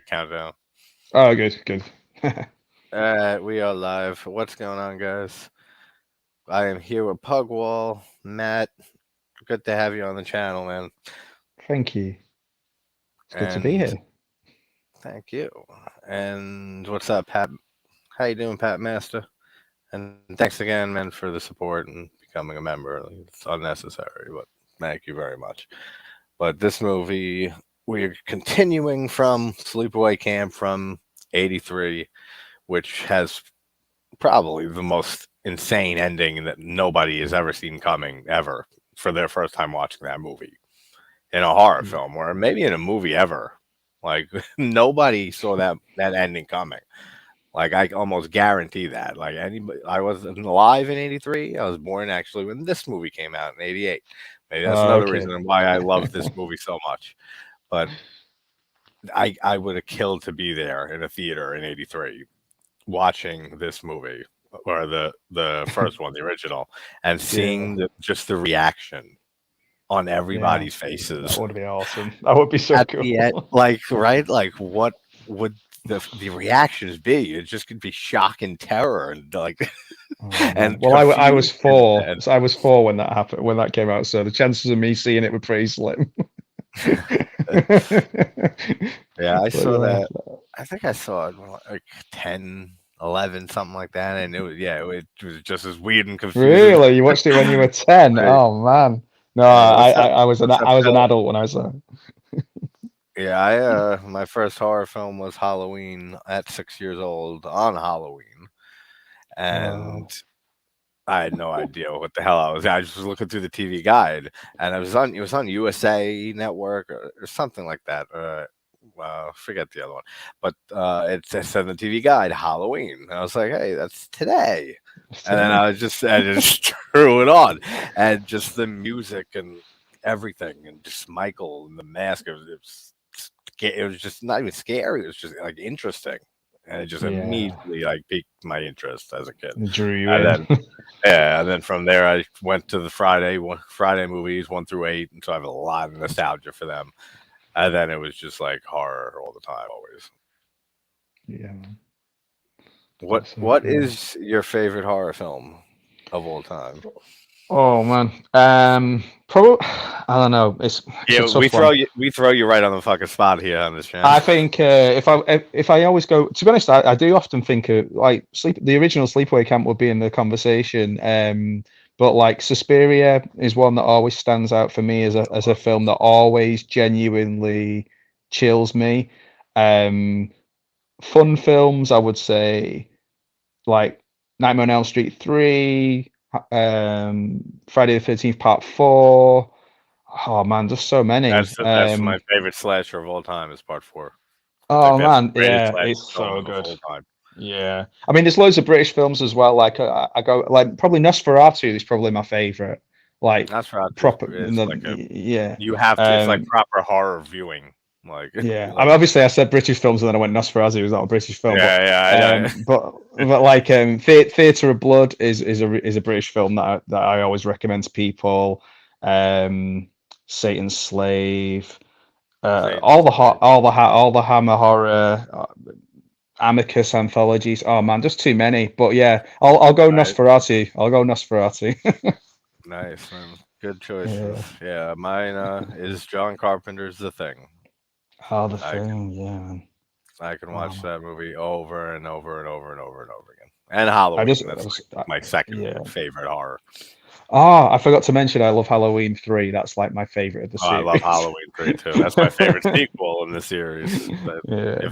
Countdown. Oh, good, good. We are live. What's going on, guys? I am here with Pugwall, Matt. Good to have you on the channel, man. Thank you. It's good to be And here. thank you. And what's up, Pat? How you doing, Pat Master? And thanks again, man, for the support and becoming a member. It's unnecessary, but thank you very much. But this movie, we're continuing from Sleepaway Camp from '83, which has probably the most insane ending that nobody has ever seen coming ever for their first time watching that movie in a horror Yeah. film or maybe in a movie ever. Like nobody saw that ending coming. Like I almost guarantee that. Like anybody, I wasn't alive in '83. I was born actually when this movie came out in '88. Maybe that's another Okay. reason why I love this movie so much. But I would have killed to be there in a theater in '83 watching this movie or the first one, the original, and Yeah. seeing just the reaction on Yeah. everybody's That faces would be awesome. That would be so at the end, cool. like right, like what would the reactions be? It just could be shock and terror and like Oh man. and Well, I was confusion four, and so I was four when that happened, when that came out. So the chances of me seeing it were pretty slim. yeah, I But saw yeah. that. I think I saw it like 10, 11, something like that, and it was it was just as weird and confusing. Really, you watched it when you were 10? Like, Oh man. No, yeah, what's up, I was an Phil? adult when I saw it. Yeah, my first horror film was Halloween at 6 years old on Halloween, and Wow. I had no idea what the hell I was. I just was looking through the TV guide, and it was on USA Network or something like that. Forget the other one, but it said on the TV guide Halloween. And I was like, hey, that's today. It's And then today. I just threw it on, and just the music and everything, and just Michael and the mask. It was just not even scary. It was just like interesting, and it just Yeah. immediately like piqued my interest as a kid. Drew you And in. then yeah, and then from there I went to the Friday movies 1 through 8, and so I have a lot of nostalgia for them. And then it was just like horror all the time, always. Yeah, man. What That's so what cool. is your favorite horror film of all time? Oh man. Probably I don't know. It's a Yeah, tough one. we throw you right on the fucking spot here on this I channel. think if I always go, to be honest, I do often think of like the original Sleepaway Camp would be in the conversation. But like Suspiria is one that always stands out for me as a film that always genuinely chills me. Um, Fun films, I would say like Nightmare on Elm Street 3, Friday the 13th Part 4. Oh man, just so many. That's my favorite slasher of all time is Part 4. Like Oh that's the man, greatest yeah, slasher it's film so of good. all time. Yeah, I mean, there's loads of British films as well. Like I go like probably Nosferatu is probably my favorite. Like Nosferatu proper, is like a yeah. you have to. It's like Um, proper horror viewing. Like Yeah, I like mean, obviously I said British films and then I went Nosferatu was not a British film, yeah, like Theatre of Blood is a British film that I always recommend to people. Um, Satan's Slave, Satan's Slave. all the Hammer horror, Amicus anthologies. Oh man, just too many. But yeah, I'll go Nice, Nosferatu. I'll go Nosferatu. nice, man. Good choices. Yeah. Yeah, mine is John Carpenter's The Thing. Oh, the I can thing. Yeah, man. I can Oh watch man. that movie over and over and over and over and over again. And I just, Halloween. I That's was, like my second yeah. favorite horror. Ah, I forgot to mention I love Halloween 3. That's like my favorite of the Oh, I love series. Halloween 3 too. That's my favorite sequel in the series. But if Yeah.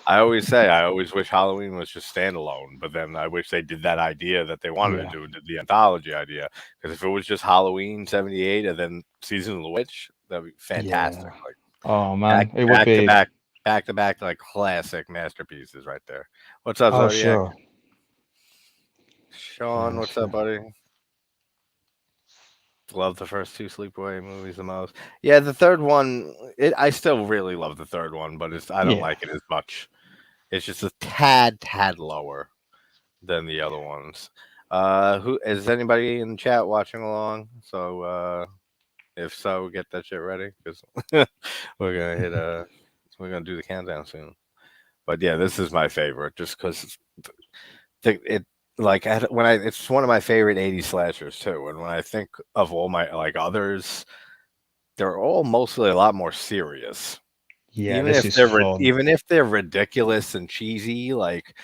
I always say I always wish Halloween was just standalone, but then I wish they did that idea that they wanted to Yeah. do, did the anthology idea. Because if it was just Halloween '78 and then Season of the Witch, that'd be fantastic. Yeah. Like Oh back man, it would back to be. back back to back like classic masterpieces right there. What's up, Oh, Zodiac? sure. Sean, Yeah, what's up, sure. buddy? Love the first two Sleepaway movies the most. Yeah, the third one, I still really love the third one, but I don't Yeah. like it as much. It's just a tad lower than the other ones. Who is anybody in the chat watching along? So, if so, get that shit ready because we're gonna hit we're gonna do the countdown soon. But yeah, this is my favorite just because it like when I it's one of my favorite '80s slashers too. And when I think of all my like others, they're all mostly a lot more serious. Yeah, this is fun. Even if they're ridiculous and cheesy, like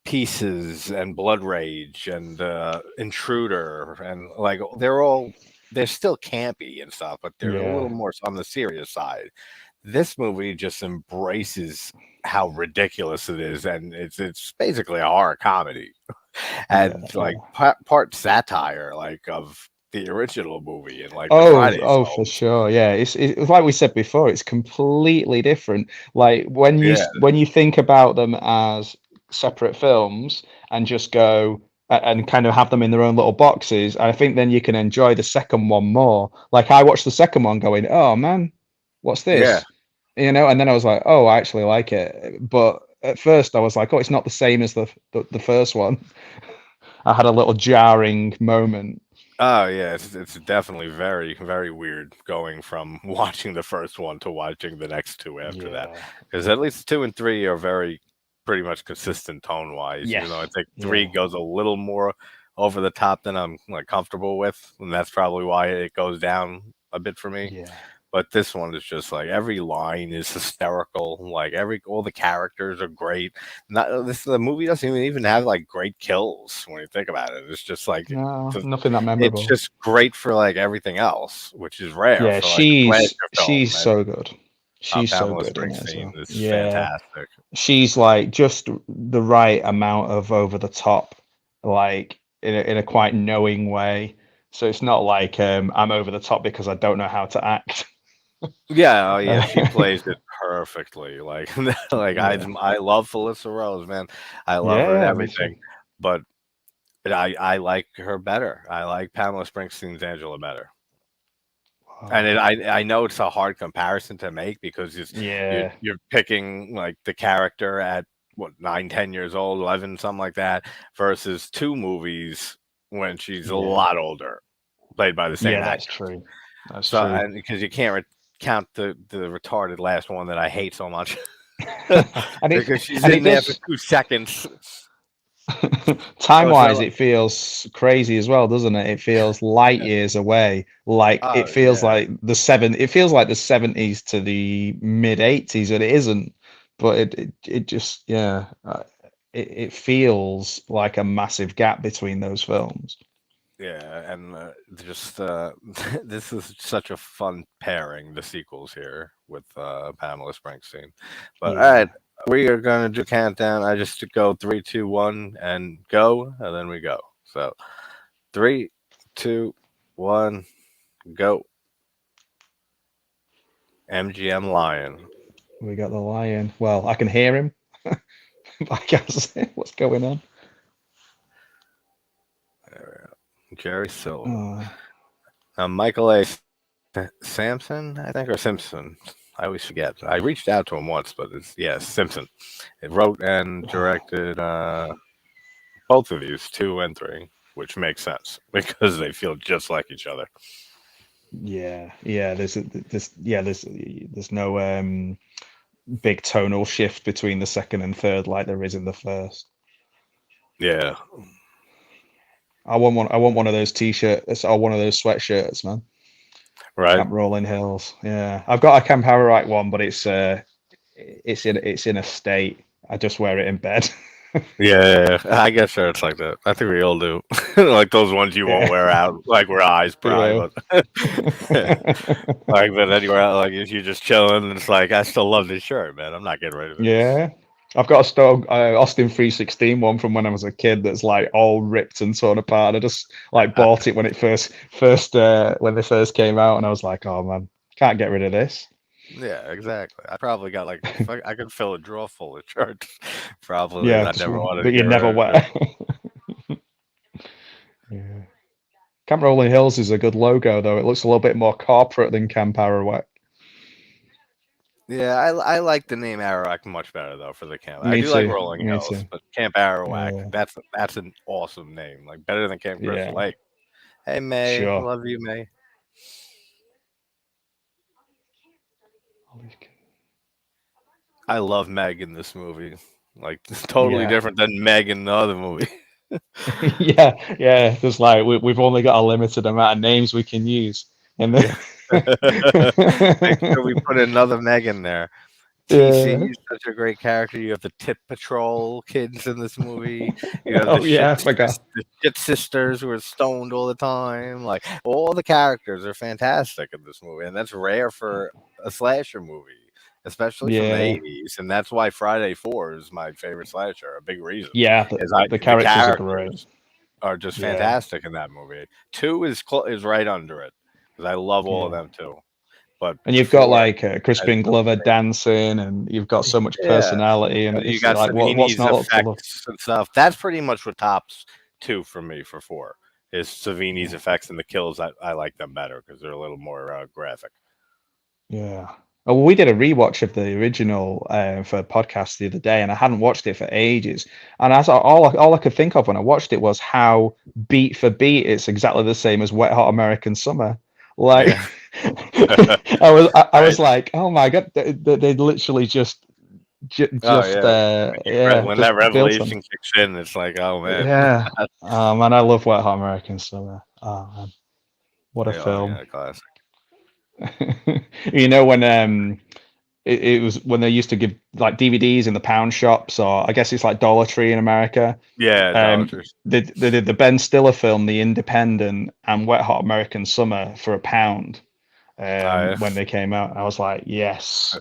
Pieces and Blood Rage and Intruder, and like they're still campy and stuff, but they're a little Yeah, more on the serious side. This movie just embraces how ridiculous it is, and it's basically a horror comedy yeah, and like yeah. part satire like of the original movie and like the Oh, Friday oh, for films. sure. Yeah, it's like we said before. It's completely different. Like Yeah, when you think about them as separate films and just go and kind of have them in their own little boxes, I think then you can enjoy the second one more. Like I watched the second one, going, "Oh man, what's yeah, this?" You know, and then I was like, "Oh, I actually like it." But at first, I was like, "Oh, it's not the same as the first one." I had a little jarring moment. oh yeah, it's definitely very weird going from watching the first one to watching the next two after that, Yeah. because at least two and three are very pretty much consistent tone wise. Even though I Yes. think three Yeah. goes a little more over the top than I'm like comfortable with, and that's probably why it goes down a bit for me. Yeah. But this one is just like every line is hysterical. Like every all the characters are great. Not this the movie doesn't even have like great kills when you think about it. It's just like No, the nothing that it's memorable. just great for like everything else, which is rare Yeah, for like a slasher she's film. And so good. She's so Pamela good in it as Springsteen well. is Yeah, fantastic. she's like just the right amount of over the top, like in a quite knowing way. So it's not like I'm over the top because I don't know how to act. Yeah, oh yeah, she plays it perfectly. Like like Yeah, I love Felissa Rose, man. I love her and yeah, me too. everything, but I like her better. I like Pamela Springsteen's Angela better. And Wow. I know it's a hard comparison to make because Yeah, you're picking like the character at what 9, 10 years old, 11, something like that, versus two movies when she's a yeah, lot older, played by the same yeah. That's actress. true. That's So true. and because you can't count the retarded last one that I hate so much and it because she's and in it there for does. 2 seconds. Time So it's not wise, like, it feels crazy as well, doesn't it? It feels light years away. Like oh it feels yeah, like it feels like the 70s to the mid 80s, and it isn't. But it just it feels like a massive gap between those films. yeah, and just this is such a fun pairing. The sequels here with Pamela Springsteen. But all right, Yeah, we are gonna do countdown. I just go 3, 2, 1, and go, and then we go. So 3, 2, 1, go. MGM Lion. we got the lion. Well, I can hear him. I can't say what's going on. There we go. Jerry Silver. Oh, Michael A. Sampson, I think, or Simpson. I always forget. I reached out to him once, but it's yeah, Simpson. It wrote and directed both of these, two and three, which makes sense because they feel just like each other. yeah, yeah. There's no big tonal shift between the second and third like there is in the first. Yeah, I want one of those t-shirts or one of those sweatshirts, man. right. Camp Rolling Hills. Yeah. I've got a Camp Harriet one, but it's in a state. I just wear it in bed. Yeah, I guess sure it's like that. I think we all do. Like those ones you won't Yeah. wear out, like where eyes pry, Yeah. but like but anywhere else, like if you're just chilling, it's like I still love this shirt, man. I'm not getting rid of it. Yeah. I've got a Austin 316 one from when I was a kid that's like all ripped and torn apart. I just like bought it when it first when they first came out, and I was like, oh man, can't get rid of this. Yeah, exactly. I probably got like I could fill a drawer full of shirts, probably Yeah, that I never wanted to that you get never rid of. wear. Yeah. Camp Rolling Hills is a good logo though. It looks a little bit more corporate than Camp Arawak. Yeah, I like the name Arawak much better though for the camp. I Me do like too. Rolling Me Hills, too. but Camp Arawak, Yeah. that's an awesome name. Like better than Camp Crystal Yeah. Lake. Hey May, Sure. love you May. I love Meg in this movie. Like it's totally Yeah. different than Meg in the other movie. Yeah, yeah. There's like we've only got a limited amount of names we can use, and Yeah. Make sure we then put another Meg in there. TC yeah. is such a great character. You have the Tip Patrol kids in this movie. You have Oh yeah, I forgot. the shit sisters who are stoned all the time. Like all the characters are fantastic in this movie, and that's rare for a slasher movie, especially from the Yeah, '80s. And that's why Friday Four is my favorite slasher. A big reason yeah. is The the characters are great. characters are just Yeah, fantastic in that movie. Two is right under it because I love all of yeah. them too. But And you've got four like has Crispin some Glover dancing, and you've got so much yeah. personality, and You it's got like what's Savini's not up to love? effects and stuff. That's pretty much what tops two for me for four. Is Savini's Yeah, effects and the kills. I like them better because they're a little more graphic. yeah. Oh, well, we did a rewatch of the original for a podcast the other day, and I hadn't watched it for ages. And all I could think of when I watched it was how beat for beat it's exactly the same as Wet Hot American Summer. Like, Yeah. I was Right. like, oh my god, they literally Oh just yeah. When just that built on. revelation kicks in, it's like, oh man. Yeah. Oh man, I love Wet Hot American Summer. Oh man, what a Oh film. yeah, classic. You know when it was when they used to give like DVDs in the pound shops, or I guess it's like Dollar Tree in America. Yeah, Dollar Tree. They did the Ben Stiller film, The Independent, and Wet Hot American Summer for £1 Oh, yeah. when they came out. I was like, yes,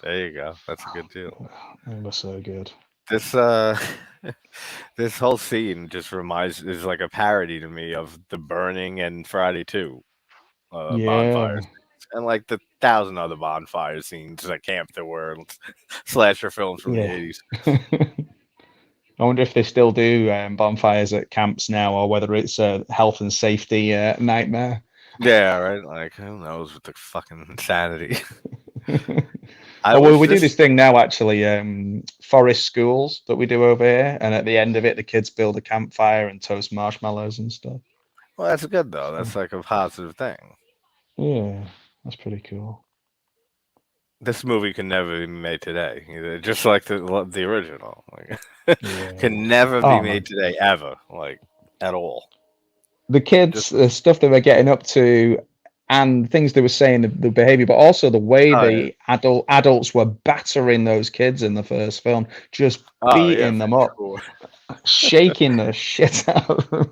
There you go. That's a good deal. they were so good. This this whole scene just reminds is like a parody to me of the burning and Friday 2 bonfires Yeah. and like the thousand other bonfire scenes at camp that were slasher films from the Yeah. 80s. I wonder if they still do bonfires at camps now, or whether it's a health and safety nightmare. Yeah, right. Like who knows with the fucking insanity. I Oh well, was we do this. this thing now actually, forest schools that we do over here, and at the end of it, the kids build a campfire and toast marshmallows and stuff. Well, that's good though. So, That's like a positive thing. yeah, that's pretty cool. This movie can never be made today, just like the original. Like, Yeah. can never be Oh made man, today ever, like at all. the Just kids, the stuff they were getting up to, and things they were saying, the behavior, but also the way oh yeah, the adults were battering those kids in the first film, just oh yeah, beating for them up, sure. shaking the shit out of them.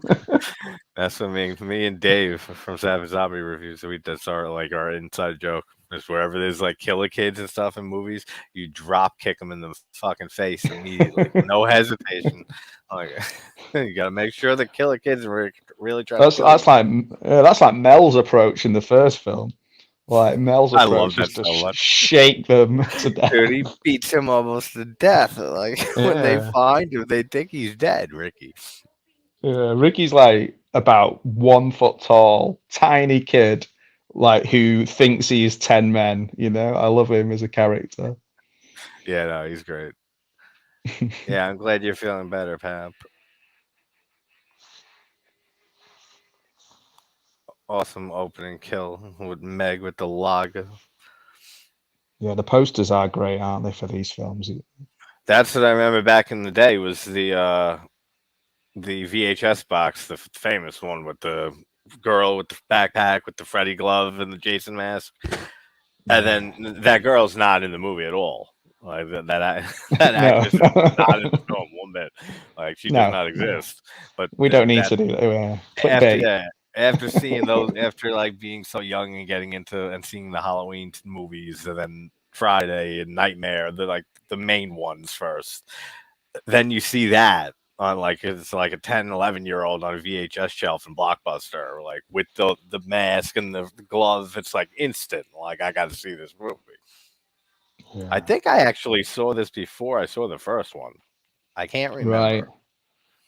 That's what me and Dave from Savage Zombie Reviews. That's our inside joke. Is wherever there's like killer kids and stuff in movies, you drop kick them in the fucking face immediately, no hesitation. Like you got to make sure the killer kids are really trying to That's kill you. that's like Mel's approach in the first film. Like Mel's I love approach that is to so much, shake them to dude. death. He beats him almost to death. Like when they Yeah. find him, they think he's dead, Ricky. Yeah, Ricky's like about 1 foot tall, tiny kid, like who thinks he's 10 men. You know, I love him as a character. Yeah, no, he's great. Yeah, I'm glad you're feeling better, Pap. Awesome opening kill with Meg with the log. Yeah, the posters are great, aren't they, for these films? That's what I remember back in the day was the VHS box, the famous one with the girl with the backpack with the Freddy glove and the Jason mask. And Yeah. then that girl's not in the movie at all. Like that No, actress is not in the film one bit. Like she does no, not no. exist. But We don't need that to do that. after Clickbait. yeah, after seeing those, after like being so young and getting into and seeing the Halloween movies, and then Friday and Nightmare, the main ones first. Then you see that on like it's like a 10, 11-year old on a VHS shelf in Blockbuster, like with the mask and the glove. It's like instant. Like I got to see this movie. I Yeah. think I actually saw this before I saw the first one. I can't Right. remember.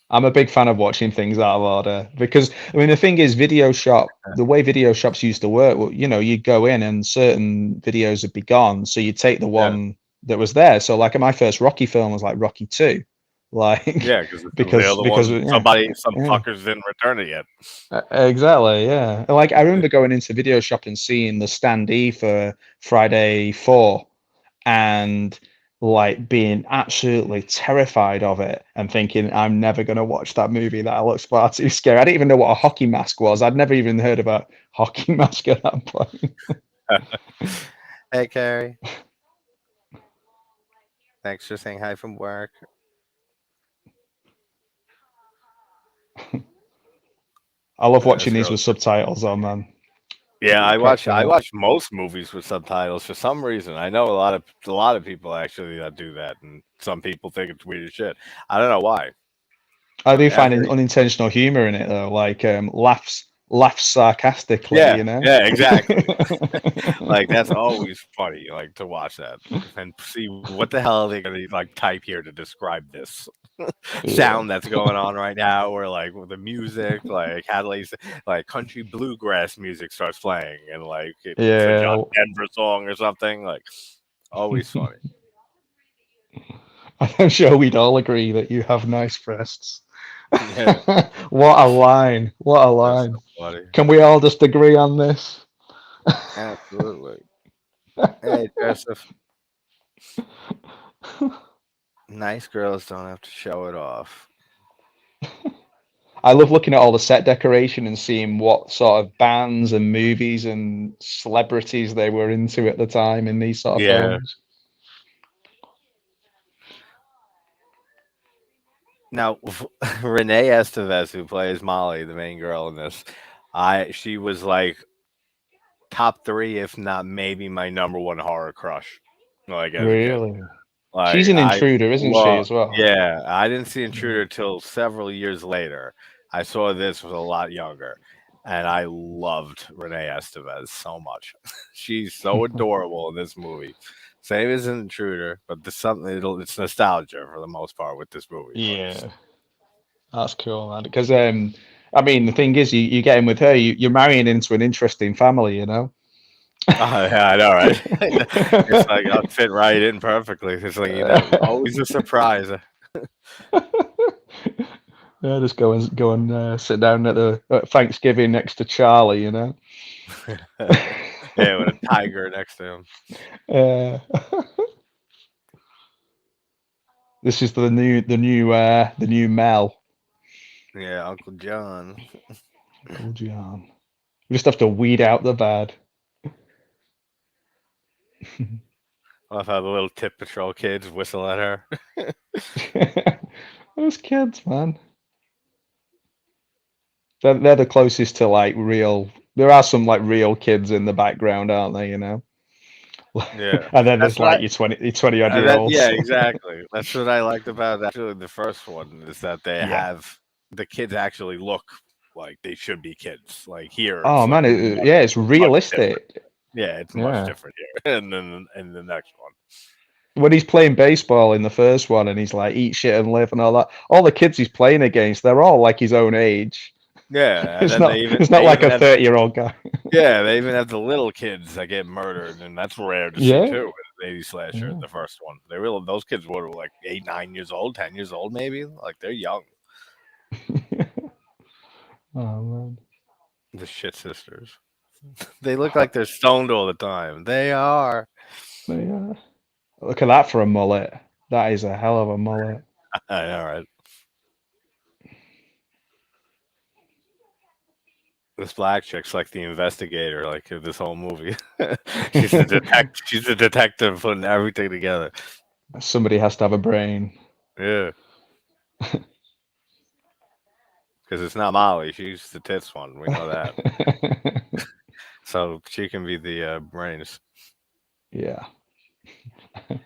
I'm a big fan of watching things out of order because I mean the thing is the way video shops used to work, well, you know, you'd go in and certain videos would be gone, so you'd take the Yeah, one that was there. So like my first Rocky film was like Rocky 2. Like yeah, because the because other one, yeah. some Yeah. fuckers didn't return it yet. Exactly, yeah. Like I remember going into video shop and seeing the standee for Friday 4, and like being absolutely terrified of it and thinking I'm never going to watch that movie. That looks far too scary. I didn't even know what a hockey mask was. I'd never even heard about hockey mask at that point. Hey, Carrie. Thanks for saying hi from work. I love This watching these girl. with subtitles on, man. Yeah, It cracks me I up. watch most movies with subtitles for some reason. I know a lot of people actually that do that, and some people think it's weird as shit. I don't know why, I but do find an every unintentional humor in it though, like laughs sarcastically, yeah, you know. yeah, exactly. Like that's always funny, like to watch that and see what the hell are they gonna like type here to describe this Yeah, sound that's going on right now, or like with the music, like how do they say, like country bluegrass music starts playing, and like it's a John yeah. Denver song or something. Like always funny. I'm sure we'd all agree that you have nice breasts. Yeah, What a line! What a that's so line! funny. Can we all just agree on this? Absolutely. Hey, Joseph. Nice girls don't have to show it off. I love looking at all the set decoration and seeing what sort of bands and movies and celebrities they were into at the time in these sort of Yeah. films. Now, Renee Estevez, who plays Molly, the main girl in this, I she was like top three, if not maybe my number one horror crush, like as a kid. Really? She's Like an I intruder, isn't she, love, as well? yeah. I didn't see Yeah. Intruder till several years later. I saw this was a lot younger, and I loved Renee Estevez so much. She's so adorable in this movie. Same as an Intruder, but there's something it's nostalgia for the most part with this movie. But Yeah, that's cool, man. Because I mean, the thing is, you get in with her, you're marrying into an interesting family, you know. oh, yeah, I know, right? It's like I'll fit right in perfectly. It's like always a surprise. Yeah, just go and sit down at the at Thanksgiving next to Charlie, you know. Yeah, with a tiger next to him. Uh, this is the new Mel. Yeah, Uncle John. Uncle John. We just have to weed out the bad. I love how the little tip patrol kids whistle at her. Those kids, man. They're the closest to like real. There are some like real kids in the background, aren't they? You know. Yeah, And then that's there's what like your 20 odd year that. Yeah, olds. exactly. That's what I liked about actually the first one is that they Yeah. have the kids actually look like they should be kids. Like here, Oh it's like man, much, yeah, it's much different. realistic. Yeah, it's much Yeah. different here, and then in the next one. When he's playing baseball in the first one and he's like eat shit and live and all that, all the kids he's playing against, they're all like his own age. Yeah, and It's then not it's not they like even a have 30-year-old guy. yeah, they even have the little kids that get murdered, and that's rare to see Yeah. too. In 80 slasher, Yeah. the first one, they really those kids were like 8, 9 years old, 10 years old, maybe. Like they're young. Oh man. The shit sisters. They look like they're stoned all the time. They are. Yeah. Look at that for a mullet. That is a hell of a mullet. I know, right? This black chick's like the investigator, like of this whole movie. She's the detective. She's the detective putting everything together. Somebody has to have a brain. Yeah, because it's not Molly. She's the tits one. We know that. So she can be the brains. Yeah. I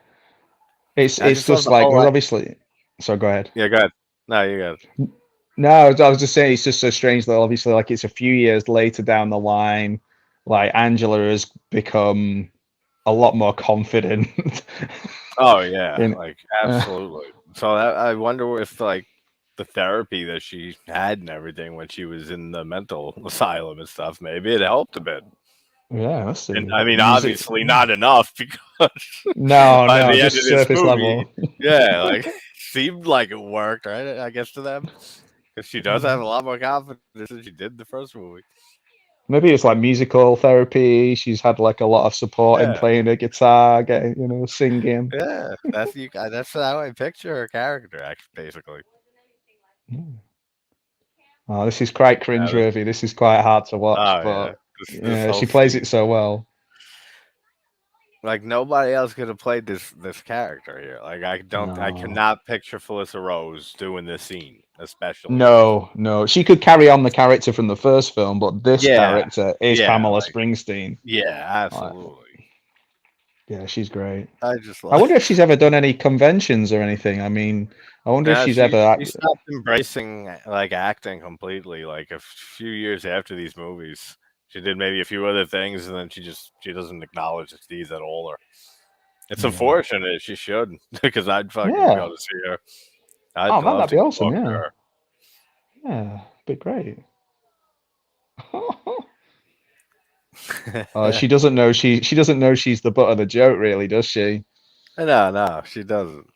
It's just love just the like whole. because obviously. So go ahead. Yeah, go ahead. No, you got it. No, I was just saying it's just so strange that obviously like it's a few years later down the line, like Angela has become a lot more confident. Oh yeah, in like uh, absolutely. So I wonder if like the therapy that she had and everything when she was in the mental asylum and stuff, maybe it helped a bit. yeah, let's And see. I mean, Music. obviously not enough because No, by no, the end of just this surface movie, level. yeah, like seemed like it worked, right? I guess to them because she does have Yeah. a lot more confidence than she did in the first movie. Maybe it's like musical therapy. She's had like a lot of support in Yeah, playing a guitar, getting, singing. yeah. That's you. That's how I picture her character. Actually, basically. Mm. Oh, this is quite Yeah, this- cringeworthy. This is quite hard to watch, oh yeah. but This yeah, whole she plays it scene. so well. Like nobody else could have played this character here. Like I No. cannot picture Felissa Rose doing this scene, especially. No, no. She could carry on the character from the first film, but this Yeah, character is yeah, Pamela like Springsteen. yeah, Like, absolutely. yeah, she's great. I just I love. wonder if she's ever done any conventions or anything. I mean, I wonder if Now she's ever. she stopped embracing like acting completely. Like a few years after these movies, she did maybe a few other things, and then she doesn't acknowledge these at all. Or it's Yeah. unfortunate. She should because I'd fucking Yeah. go to see her. I'd Oh man, love that'd to be go awesome. talk to Yeah. her. Yeah. Be great. She doesn't know she doesn't know she's the butt of the joke, really, does she? No, no, she doesn't.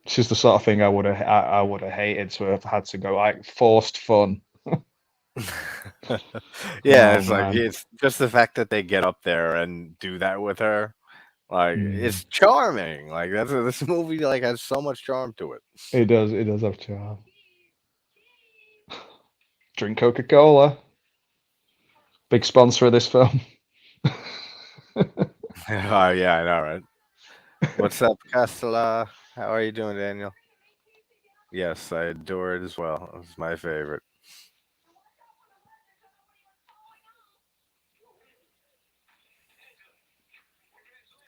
She's the sort of thing I would have hated to have had to go like forced fun. Yeah, Oh it's like man, it's just the fact that they get up there and do that with her. Like mm. it's charming. Like this movie like has so much charm to it. It does. It does have charm. Drink Coca-Cola, big sponsor of this film. Oh yeah, I know, right? What's up, Castella? How are you doing, Daniel? Yes, I adore it as well. It's my favorite.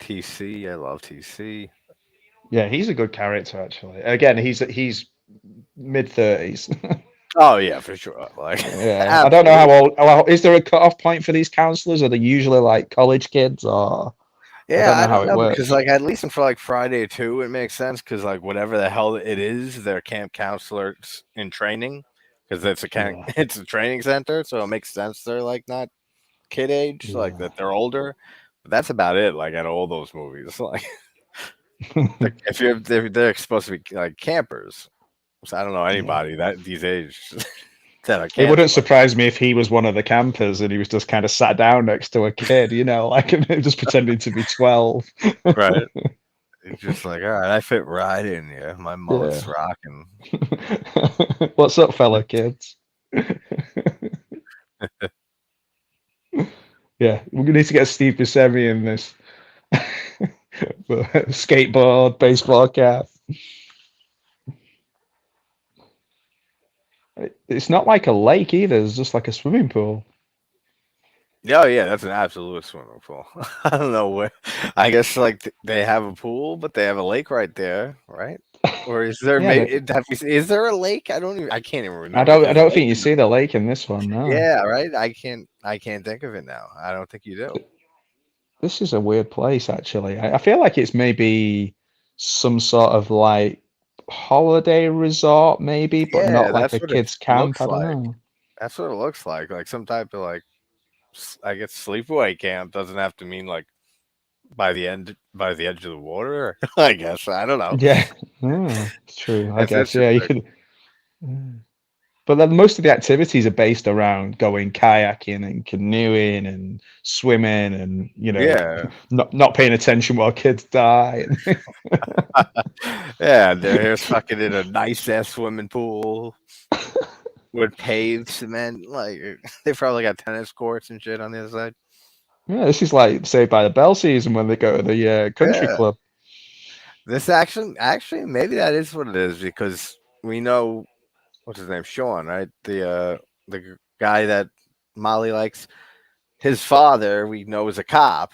TC, I love TC. Yeah, he's a good character actually. Again, he's mid-30s. Oh yeah, for sure. Like Yeah, I don't know absolutely. how old. Is there a cut-off point for these counselors? Are they usually like college kids, or I Yeah, don't I know how don't it know because works. like at least for like Friday too, it makes sense because like whatever the hell it is, they're camp counselors in training because it's a camp, Yeah, it's a training center, so it makes sense they're like not kid age, like yeah. that they're older. But that's about it. Like at all those movies, like if they're supposed to be like campers, so I don't know Yeah. anybody that these age that are It wouldn't camping like surprise me if he was one of the campers and he was just kind of sat down next to a kid, like just pretending to be 12. right. It's just like all right, I fit right in here. My mullet's Yeah. rocking. What's up, fella kids? Yeah, we need to get Steve Buscemi in this. Skateboard, baseball cap. It's not like a lake either. It's just like a swimming pool. Oh yeah, that's an absolute swimming pool. I don't know where. I guess like they have a pool, but they have a lake right there, right? Or is there Yeah, maybe is there a lake? I can't even I remember if don't. I there's a don't lake think you in the see the lake in this one. No. yeah, right. I can't think of it now. I don't think you do. This is a weird place, actually. I feel like it's maybe some sort of like holiday resort, maybe, but not Yeah, like that's a what it kids' camp. looks I don't like. know. That's what it looks like some type of like I guess sleepaway camp doesn't have to mean like by the edge of the water. I guess I don't know. Yeah, yeah, it's true. I It's guess. Yeah, you interesting. could. Yeah. But then most of the activities are based around going kayaking and canoeing and swimming and Yeah. not paying attention while kids die. Yeah, they're here fucking in a nice ass swimming pool with paved cement. Like they probably got tennis courts and shit on the other side. Yeah, this is like Saved by the Bell season when they go to the country Yeah, club. this actually maybe that is what it is because we know what's his name, Sean, right? The guy that Molly likes. His father we know is a cop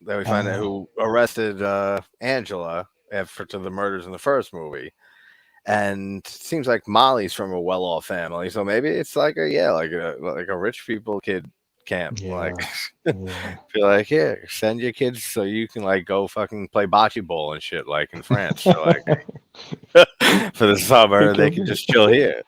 that we find out Uh, who arrested Angela after to the murders in the first movie. And it seems like Molly's from a well-off family, so maybe it's like a yeah, like a rich people kid camp. Like, yeah, yeah. feel like yeah, send your kids so you can like go fucking play bocce ball and shit like in France. So like for the summer, It they could can be. just chill here.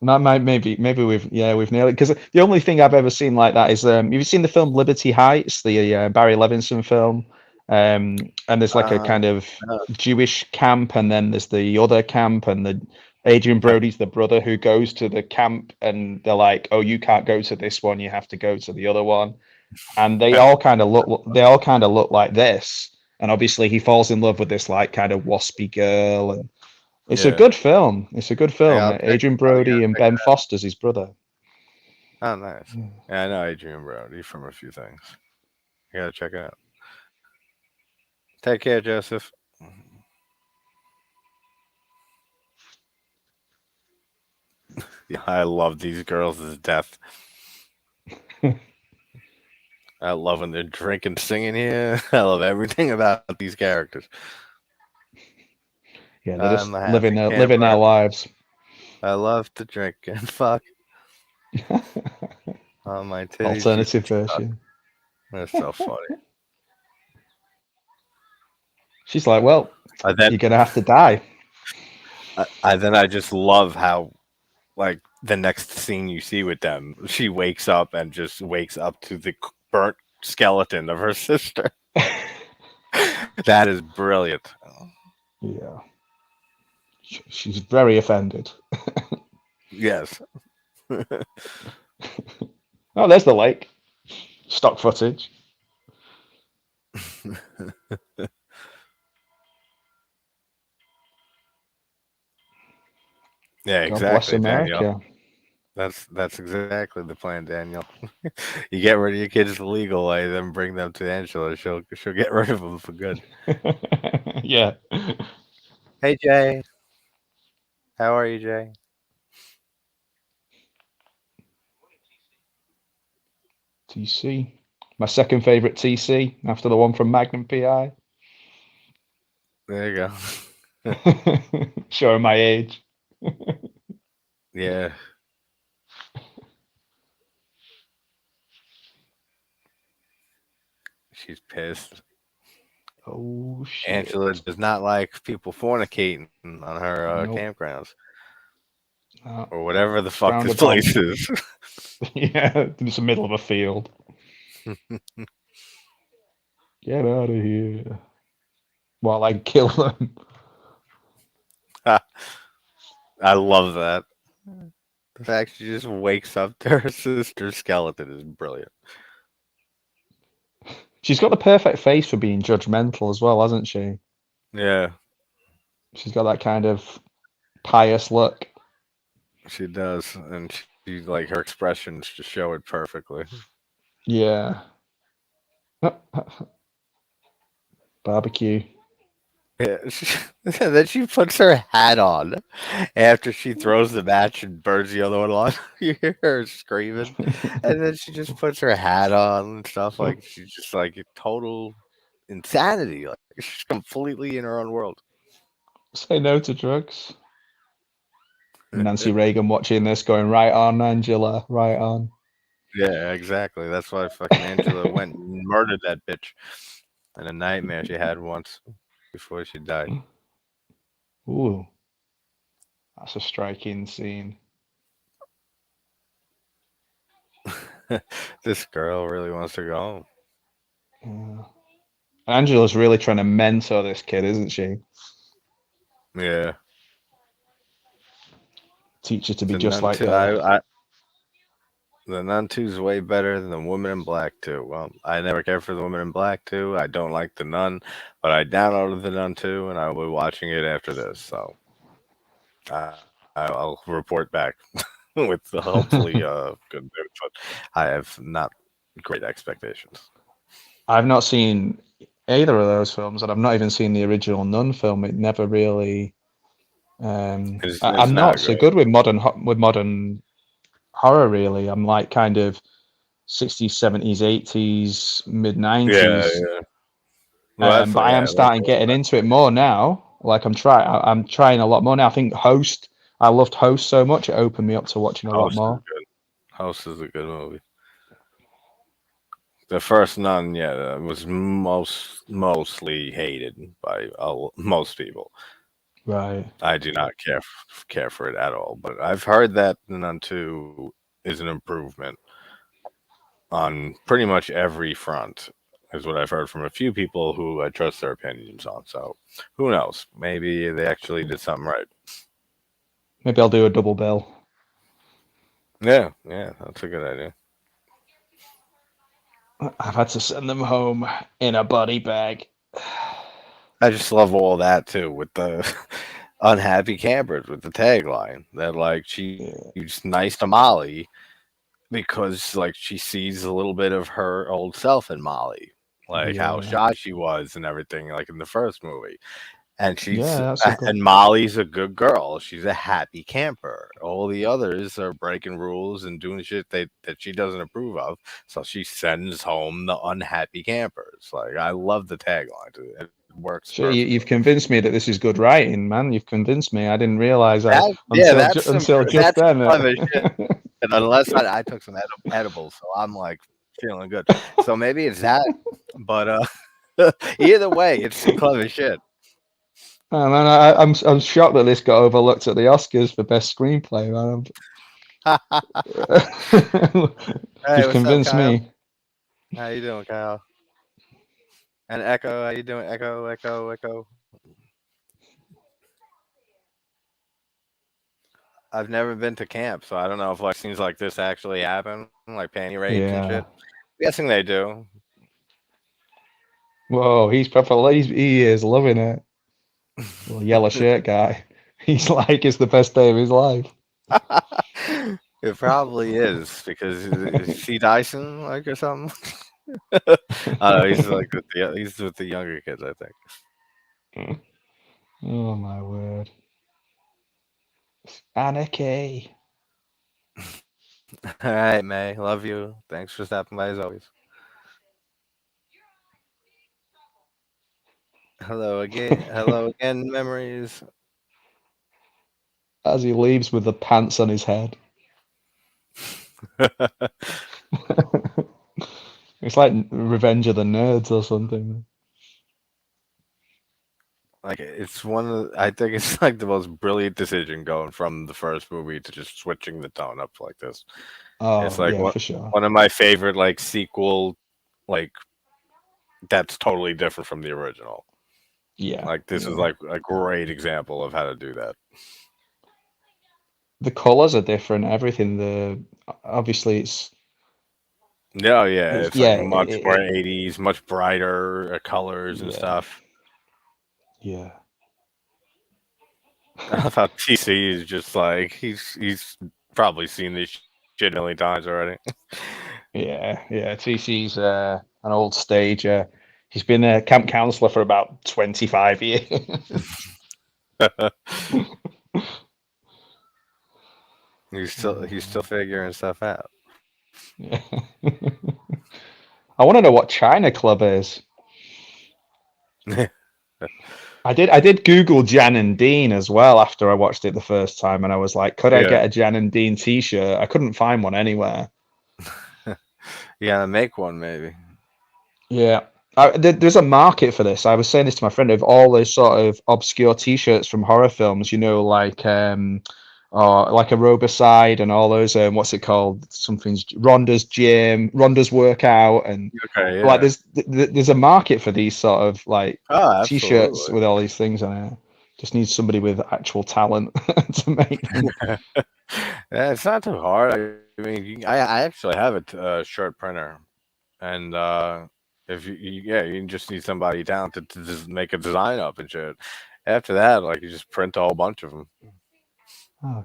Maybe we've nailed it because the only thing I've ever seen like that is you've seen the film Liberty Heights, the Barry Levinson film, and there's like a Uh, kind of uh, Jewish camp, and then there's the other camp, and Adrian Uh, Brody's the brother who goes to the camp, and they're like, "Oh, you can't go to this one. You have to go to the other one." And they all kind of look like this. And obviously, he falls in love with this like kind of waspy girl, and it's a yeah. good film. It's a good Hey, film. I'll check. Adrian Oh, yeah, Brody and check Ben it out. Foster's his brother. Oh, nice. Yeah, I know Adrian Brody from a few things. You gotta check it out. Take care, Joseph. Yeah, I love these girls to death. I love when they're drinking, singing here. I love everything about these characters. Yeah, they're I'm just a happy living their camper. lives. I love to drink and fuck on my titties. Alternative version. That's so funny. She's like, "Well, I then, you're gonna have to die." I just love how like the next scene you see with them, she wakes up and just wakes up to the burnt skeleton of her sister. That is brilliant. Yeah, she's very offended. Yes. Oh, there's the lake. Stock footage. Yeah, God bless exactly, Danielle. America. That's exactly the plan, Daniel. You get rid of your kids the legal way, then bring them to Angela. She'll get rid of them for good. Yeah. Hey Jay, how are you, Jay? TC. My second favorite TC after the one from Magnum PI. There you go. Showing my age. Yeah, she's pissed. Oh Angela shit. does not like people fornicating on her Nope. campgrounds Uh, or whatever the it's fuck frowned this upon. place is. Yeah, it's the middle of a field. Get out of here. While I kill them. I love that. The fact she just wakes up to her sister's skeleton is brilliant. She's got the perfect face for being judgmental as well, hasn't she? Yeah, She's got that kind of pious look. she does, and she like her expressions just show it perfectly. Yeah. Barbecue. Yeah, then she puts her hat on after she throws the match and burns the other one on. You hear her screaming, and then she just puts her hat on and stuff. Like she's just like total insanity. Like she's completely in her own world. Say no to drugs. Nancy Reagan watching this going, right on, Angela, right on. Yeah, exactly. That's why fucking Angela went and murdered that bitch in a nightmare she had once before she died. Ooh, that's a striking scene. This girl really wants to go home. Yeah. Angela's really trying to mentor this kid, isn't she? Yeah, Teach her to be the just nun like too. her. The Nun 2 is way better than the Woman in Black 2. Well, I never cared for the Woman in Black 2. I don't like the Nun, but I downloaded the Nun 2 and I will be watching it after this. So I'll report back with hopefully good news. But I have not great expectations. I've not seen either of those films, and I've not even seen the original Nun film. It never really. It's I'm not not so good. good with modern horror. Really, I'm like kind of 60s, 70s, 80s, mid Yeah, 90s. yeah. Well, that's But I am yeah. That's starting getting into it more now. Like I'm trying a lot more now. I think Host. I loved Host so much; it opened me up to watching a lot House is more. good. House is a good movie. The first Nun, yeah, was mostly hated by most people. Right. I do not care for it at all. But I've heard that the Nun 2 is an improvement on pretty much every front, is what I've heard from a few people who I trust their opinions on. So who knows? Maybe they actually did something right. Maybe I'll do a double bill. Yeah, that's a good idea. I've had to send them home in a body bag. I just love all that too with the unhappy campers with the tagline that like she's Yeah, nice to Molly because like she sees a little bit of her old self in Molly, like how yeah, shy she was and everything, like in the first movie. And yeah. That's a good. and Molly's a good girl. She's a happy camper. All the others are breaking rules and doing shit that she doesn't approve of. So she sends home the unhappy campers. Like I love the tagline. It works Sure, perfectly. you've convinced me that this is good writing, man. You've convinced me. I didn't realize I Yeah, that's until just that's some then. clever shit. And unless I took some edibles, so I'm like feeling good. So maybe it's that. But either way, it's some clever shit. Oh, man, I'm shocked that this got overlooked at the Oscars for best screenplay, man. Hey, You've what's up, convinced Kyle? me. How you doing, Kyle? And Echo, how you doing? Echo, Echo, Echo. I've never been to camp, so I don't know if like scenes like this actually happen, like panty rapes and shit. Yeah. I'm guessing they do. Whoa, he is loving it. Little yellow shirt guy. He's like it's the best day of his life. It probably is because is he Dyson like or something? I don't know. He's with the younger kids, I think. Oh my word. Anarchy. All right, May. Love you. Thanks for stopping by as always. Hello again. Hello again, memories. As he leaves with the pants on his head. It's like Revenge of the Nerds or something. Like it's one of I think it's like the most brilliant decision going from the first movie to just switching the tone up like this. It's Oh like yeah, for sure. one of my favorite like sequel like that's totally different from the original. Yeah, Like this is yeah. like a great example of how to do that. The colors are different. Everything. The obviously No, yeah, it's it's like yeah much more 80s, much brighter colors and yeah stuff. yeah I love how TC is just like he's probably seen this shit a million times already. yeah. TC's an old stager. He's been a camp counselor for about 25 years. He's still figuring stuff out. Yeah. I want to know what China Club is. I did Google Jan and Dean as well after I watched it the first time, and I was like, could I Yeah, get a Jan and Dean T-shirt? I couldn't find one anywhere. you gotta make one maybe. Yeah. There's a market for this. I was saying this to my friend of all those sort of obscure T-shirts from horror films, like or like Aerobicide and all those what's it called? Something's Rhonda's gym, Rhonda's workout, and Okay, like yeah. there's a market for these sort of like Oh, T-shirts absolutely. with all these things on it. Just need somebody with actual talent to make them. Yeah, it's not too hard. I mean, I actually have a shirt printer, and if yeah, you just need somebody talented to just make a design up and shit. After that, like you just print a whole bunch of them, Oh,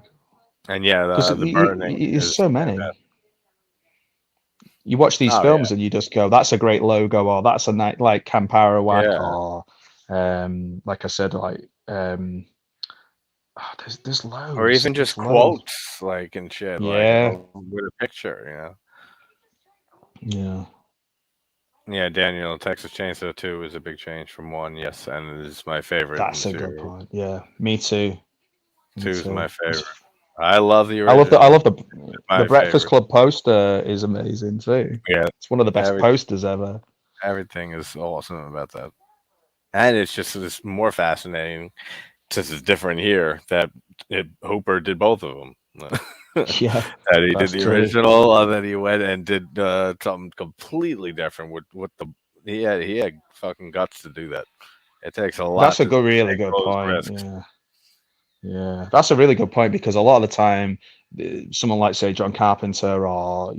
and yeah, because the burning there's is so many. You watch these oh yeah, films and you just go, "That's a great logo," or "That's a night like Campara Whack," yeah. or like I said, like there's Or loads, even just there's loads. quotes, like and shit, like Yeah, with a picture. yeah, Yeah, Daniel, Texas Chainsaw 2 is a big change from 1, yes, and it is my favorite in that's the a good series. point. Yeah, me too, me 2 is too. my favorite. I love the I original. love It's the my Breakfast favorite. Club poster is amazing too. Yeah, It's one of the best every posters ever. everything is awesome about that. And it's more fascinating since it's different here that Hooper did both of them. Yeah, That he did that's the true. original, and then he went and did something completely different with the he had fucking guts to do that. It takes a lot That's a to good, really take good those point. risks. Yeah, Yeah, that's a really good point because a lot of the time, someone like say John Carpenter or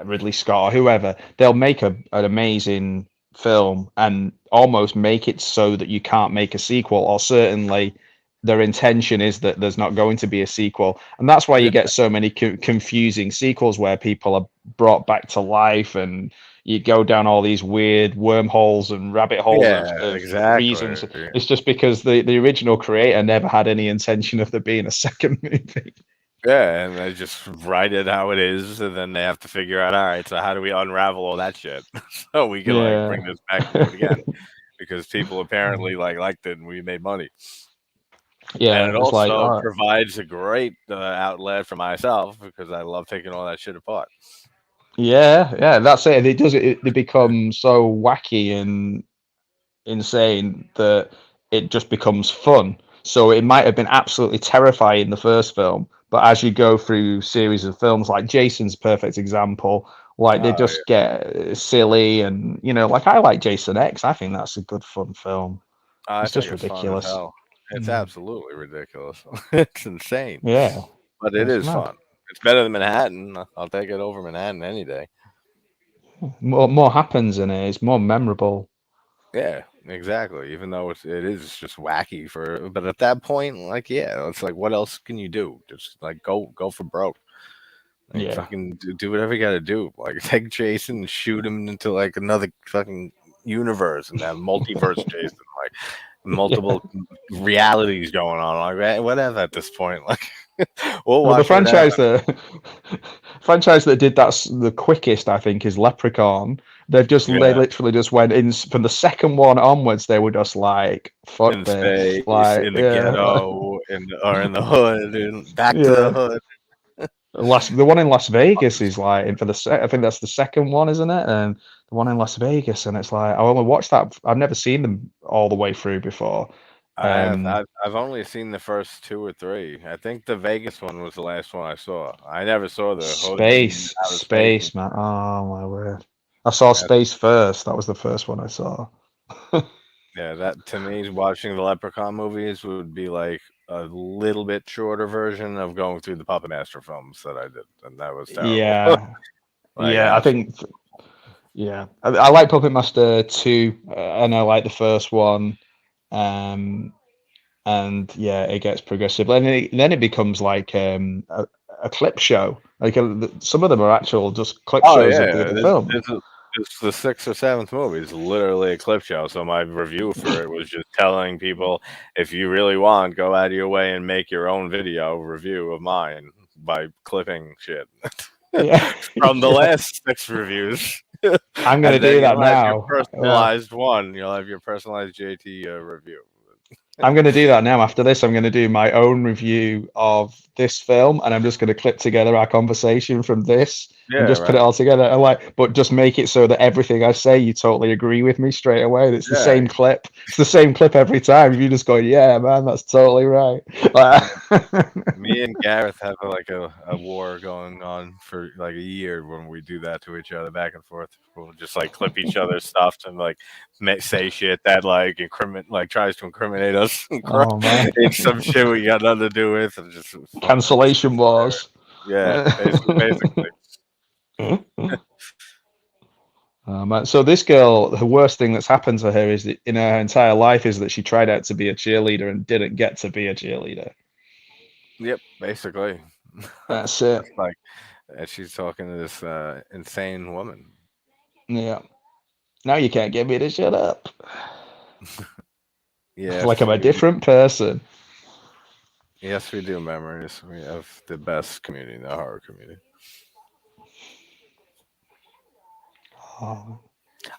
Ridley Scott or whoever, they'll make an amazing film and almost make it so that you can't make a sequel, or certainly their intention is that there's not going to be a sequel. And that's why Yeah, you get so many confusing sequels where people are brought back to life and you go down all these weird wormholes and rabbit holes yeah, of reasons. exactly. It's just because the original creator never had any intention of there being a second movie. Yeah, and they just write it how it is, and then they have to figure out, all right, so how do we unravel all that shit so we can like Yeah. bring this back and do it again? Because people apparently liked it, and we made money. And Yeah, it it's like, also all right. provides a great outlet for myself because I love taking all that shit apart. Yeah, yeah, that's it. It does it. They become so wacky and insane that it just becomes fun. So it might have been absolutely terrifying the first film, but as you go through series of films, like Jason's a perfect example, like they Oh just get silly and like I like Jason X. I think that's a good fun film. yeah, I It's think just it's fun as ridiculous. hell. It's Mm. absolutely ridiculous. It's insane, Yeah, but it it's is mad. fun. It's better than Manhattan. I'll take it over Manhattan any day. More happens in it. It's more memorable. Yeah, exactly. Even though it is just wacky but at that point, like, yeah, it's like, what else can you do? Just like go for broke. Like, Yeah. fucking do whatever you got to do. Like, take Jason and shoot him into like another fucking universe and have multiverse Jason, like Yeah. multiple realities going on. Like, whatever at this point. Like, we'll Well, the watch whatever. franchise that did that the quickest, I think, is Leprechaun. They Yeah, literally just went in from the second one onwards. They were just like, "Fuck in this!" space, Like, in the yeah, ghetto, or in the hood, and back to the yeah. hood. The one in Las Vegas is like, and I think that's the second one, isn't it? And the one in Las Vegas, and it's like I only watched that. I've never seen them all the way through before. I have. Um, I've only seen the first two or three. I think the Vegas one was the last one I saw. I never saw the hood and outer space and Space, man. Oh my word! I saw that. Space first. That was the first one I saw. Yeah, that to me, watching the Leprechaun movies would be like a little bit shorter version of going through the Puppet Master films that I did, and that was terrible. Yeah, Like, yeah. I think yeah. I like Puppet Master 2, and I like the first one. Um, and yeah, it gets progressive. Then it becomes like a clip show. Like some of them are actual just clip oh shows of yeah, the film. this the sixth or seventh movie. It's literally a clip show. So my review for it was just telling people, if you really want, go out of your way and make your own video review of mine by clipping shit Yeah, from the yeah. last six reviews. I'm gonna And then do that you'll have your now. Yeah. personalized one. You'll have your personalized JT review. I'm going to do that now. After this, I'm going to do my own review of this film, and I'm just going to clip together our conversation from this and Yeah, just put it right. all together. But just make it so that everything I say, you totally agree with me straight away. It's the Yeah, same clip. It's the same clip every time. You just go, yeah, man, that's totally right. Like, me and Gareth have a war going on for like a year when we do that to each other back and forth. We'll just like clip each other's stuff and like say shit that like tries to incriminate us. oh man, It's some shit we got nothing to do with, and just fucking just cancellation wars. yeah, basically. Man. So this girl, the worst thing that's happened to her is that in her entire life is that she tried out to be a cheerleader and didn't get to be a cheerleader. Yep, basically. That's it. Just like and she's talking to this insane woman. Yeah. Now you can't get me to shut up. Like Yes, I'm a we different person. yes we do memories. We have the best community, the horror community. Oh,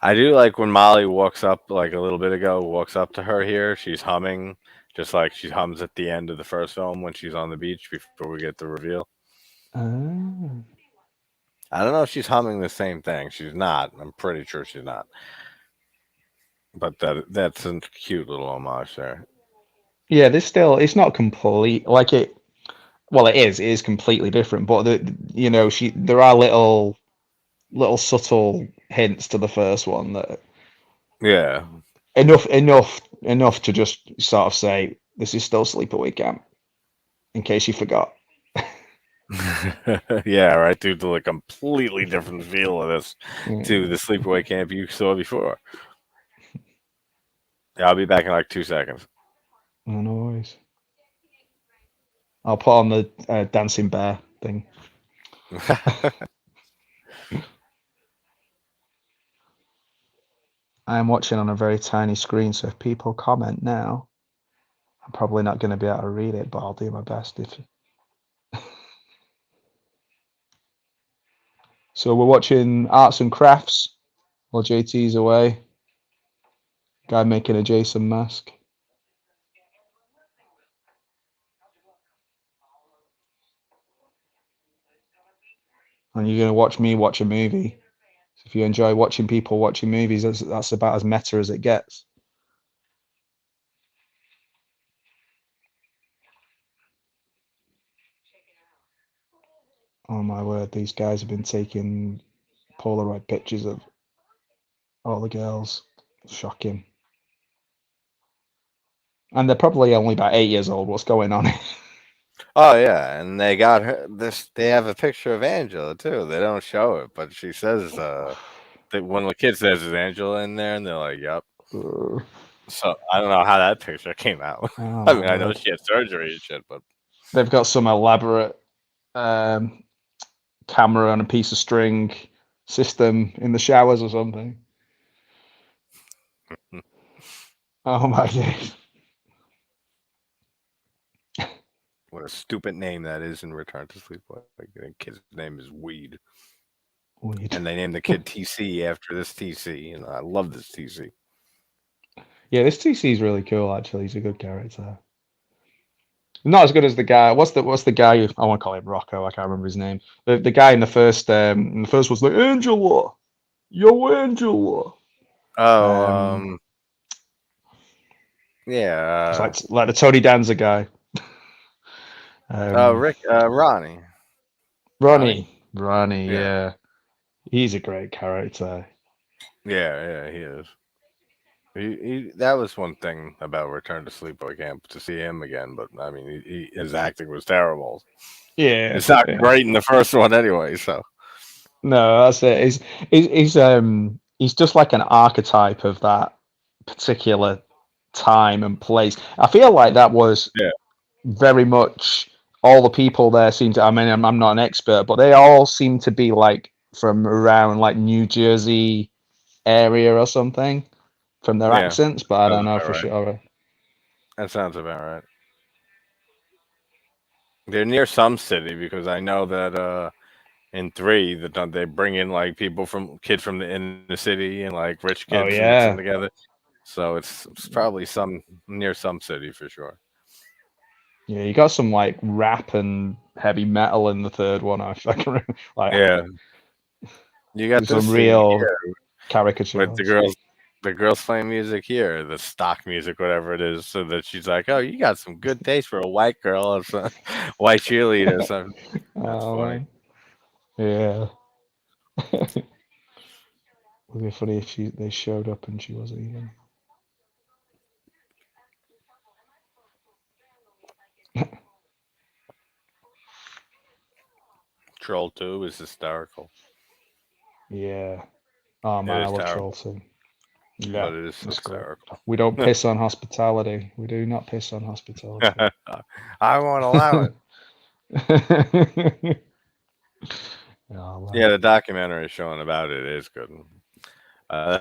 I do like when Molly walks up, like a little bit ago, walks up to her here. She's humming, just like she hums at the end of the first film when she's on the beach before we get the reveal. ah. I don't know if she's humming the same thing. She's not. I'm pretty sure she's not. But that's a cute little homage there. Yeah, this still it's not complete like it well it is completely different, but she there are little subtle hints to the first one that Yeah. enough to just sort of say This is still Sleepaway Camp, in case you forgot. Yeah, right, dude. To a completely different feel of this to Mm, the sleepaway camp you saw before. Yeah, I'll be back in like 2 seconds. no worries. I'll put on the dancing bear thing. I am watching on a very tiny screen, so if people comment now, I'm probably not going to be able to read it, but I'll do my best. If so, we're watching arts and crafts while JT's away. Guy making a Jason mask, and you're going to watch me watch a movie. If you enjoy watching people watching movies, that's about as meta as it gets. Oh my word, these guys have been taking Polaroid pictures of all the girls. Shocking. And they're probably only about 8 years old. What's going on? Oh yeah, and they got her this. They have a picture of Angela too. They don't show it, but she says that one of the kids says is Angela in there, and they're like, "Yep." Oh So I don't know how that picture came out. I my mean, I know word. she had surgery and shit, but They've got some elaborate um, camera and a piece of string system in the showers or something. Oh my god. what a stupid name that is in Return to Sleep. Like, the kid's name is Weed, Weird. and they named the kid TC after this TC, and I love this TC. Yeah, this TC is really cool actually. He's a good character. Not as good as the guy. What's the guy? I want to call him Rocco. I can't remember his name. The guy in the first was like Angela, yo Angela. Oh, Um, it's yeah. like the Tony Danza guy. Rick, Ronnie, Ronnie. Ronnie, Yeah, yeah, he's a great character. yeah, he is. That was one thing about Return to Sleepaway Camp to see him again, but I mean, his acting was terrible. Yeah, It's not yeah. great in the first one anyway. So No, that's it. He's just like an archetype of that particular time and place. I feel like that was yeah, very much all the people there seem to. I mean, I'm not an expert, but they all seem to be like from around like New Jersey area or something from their yeah, accents, but I sounds don't know about for right. sure. That sounds about right. They're near some city because I know that in three that they bring in like people from kids from the inner city and like rich kids Oh and mix them yeah, together. So it's probably some near some city for sure. yeah. You got some like rap and heavy metal in the third one. I fucking like Yeah, you got this some scene real here with caricatures. the girls playing music here, the stock music, whatever it is, so that she's like, "Oh, you got some good taste for a white girl or some white cheerleader or something." That's Oh funny. man, yeah. Would be funny if they showed up and she wasn't even. Troll 2 is hysterical. Yeah. Oh It man, I is love terrible, Troll too. but Yeah, it is it's great. hysterical. We don't piss on hospitality. We do not piss on hospitality. I won't allow it. Oh Yeah, man. the documentary showing about it is good.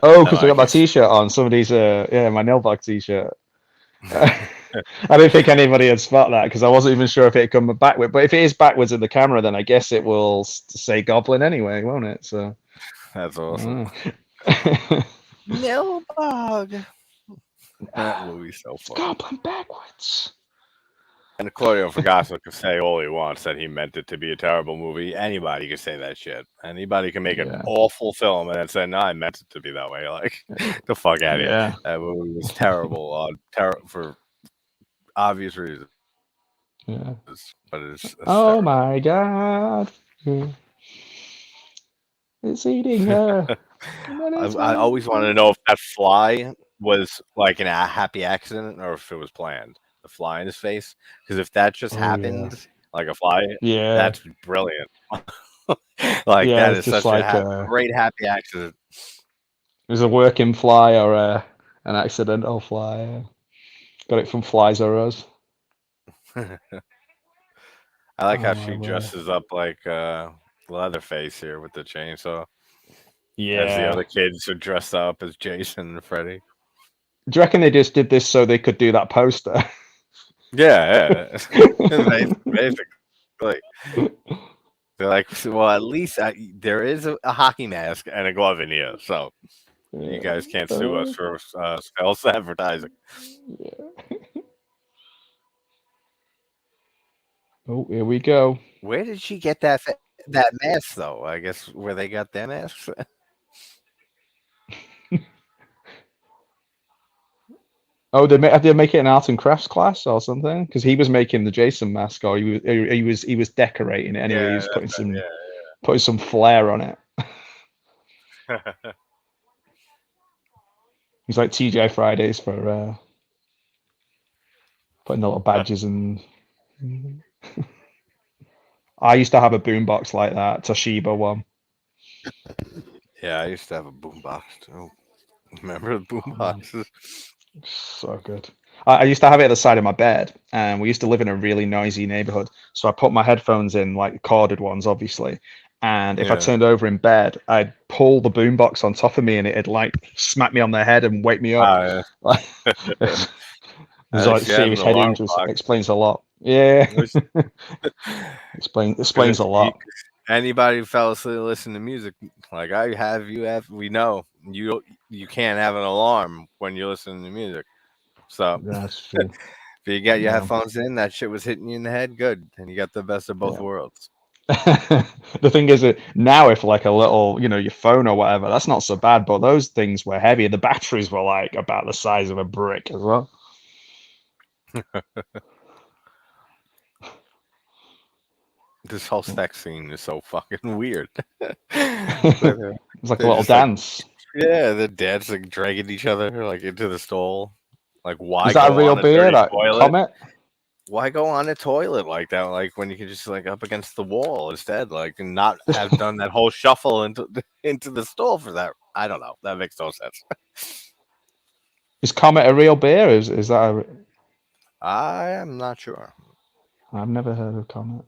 Oh, That because I I got can my see. T-shirt on. Somebody's yeah, my Nilbog T-shirt. I didn't think anybody would spot that because I wasn't even sure if it had come backward. But if it is backwards in the camera, then I guess it will say Goblin anyway, won't it? So. That's awesome. Uh, Nilbog. That movie's so it's funny. Goblin backwards. And Claudio Fragasso can say all he wants that he meant it to be a terrible movie. Anybody can say that shit. Anybody can make an Yeah, awful film and then say, "No, I meant it to be that way." Like, the fuck out of here. yeah, That movie was terrible, for obvious reasons, yeah. but it's Oh hysterical. my God, it's eating her, and then it's I always wanted to know if that fly was like a happy accident or if it was planned. the fly in his face. Because if that just Oh yeah, happened like a fly, yeah, that's brilliant. Like yeah. that It's is just such a like great happy accident. it was a working fly or an accidental fly. Got it from Flies or Us. I like how Oh she my word. dresses up like Leatherface here with the chainsaw, as the Yeah. other kids are dressed up as Jason and Freddy. Do you reckon they just did this so they could do that poster? Yeah, yeah. Basically, they're like, well, at least there is a hockey mask and a glove in here, so you Yeah. guys can't sue us for false advertising. Yeah. Oh, here we go. Where did she get that mask though? I guess where they got their masks. Oh, did they make it an art and crafts class or something? Because he was making the Jason mask, or he was decorating it anyway. He Yeah, was yeah. putting some flair on it. He's like TJ Fridays for putting the little badges and. I used to have a boombox like that, Toshiba one. Yeah, I used to have a boombox too. Remember the Oh man, boomboxes? so good. I used to have it at the side of my bed, and we used to live in a really noisy neighborhood. So I put my headphones in, like corded ones, obviously. And if I Yeah. turned over in bed, I'd pull the boombox on top of me, and it'd like smack me on the head and wake me up. Oh, Like, yeah. there's At like least you had an serious head alarm injuries. clock. Explains a lot. Yeah, At least- explains Because a lot. anybody who fell asleep listening to music, like I have, you have, we know you can't have an alarm when you're listening to music. So Yeah, that's true. if you got your Yeah, headphones in, that shit was hitting you in the head, good, and you got the best of both yeah. worlds. The thing is that now if like a little, your phone or whatever, that's not so bad, but those things were heavy. The batteries were like about the size of a brick as well. This whole Yeah. sex scene is so fucking weird. They're It's like a they're little just like, dance. yeah, the dads like dragging each other like into the stall. Like, Is why that a go real on a beer, dirty that toilet? Comet? Why go on a toilet like that? Like when you can just like up against the wall instead, like and not have done that whole shuffle into into the stall for that. I don't know. That makes no sense. Is Comet a real beer? Is that I am not sure. I've never heard of Comet.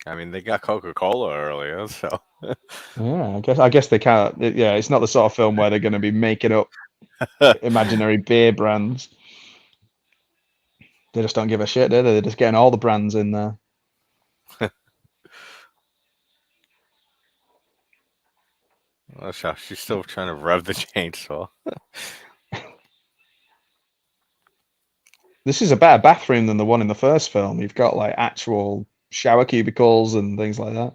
I mean, they got Coca Cola earlier, so Yeah, I guess they can't. Yeah, it's not the sort of film where they're going to be making up imaginary beer brands. They just don't give a shit, do they? They're just getting all the brands in there. she's still trying to rev the chainsaw. This is a better bathroom than the one in the first film. You've got like actual shower cubicles and things like that.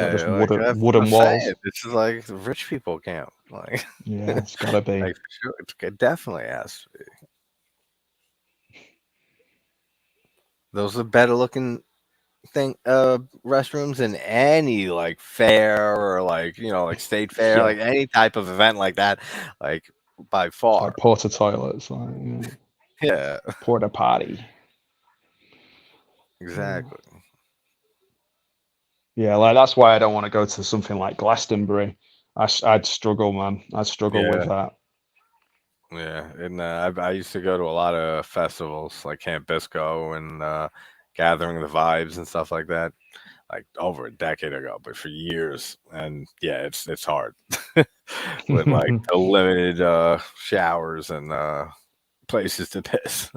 Not just Yeah, like wooden that's what I'm wooden walls. saying. This is like the rich people camp. Like, Yeah, it's gotta be. like for sure, it definitely has to be. Those are better looking thing restrooms in any like fair or like like state fair, Yeah, like any type of event like that, like by it's far. like porta toilets, like Yeah, porta potty. Yeah. exactly. Yeah, like that's why I don't want to go to something like Glastonbury. I'd struggle, man. I'd struggle with Yeah, that. yeah. And I used to go to a lot of festivals like Camp Bisco and Gathering the Vibes and stuff like that. Like over a decade ago, but for years, and yeah, it's hard with like the limited showers and places to piss.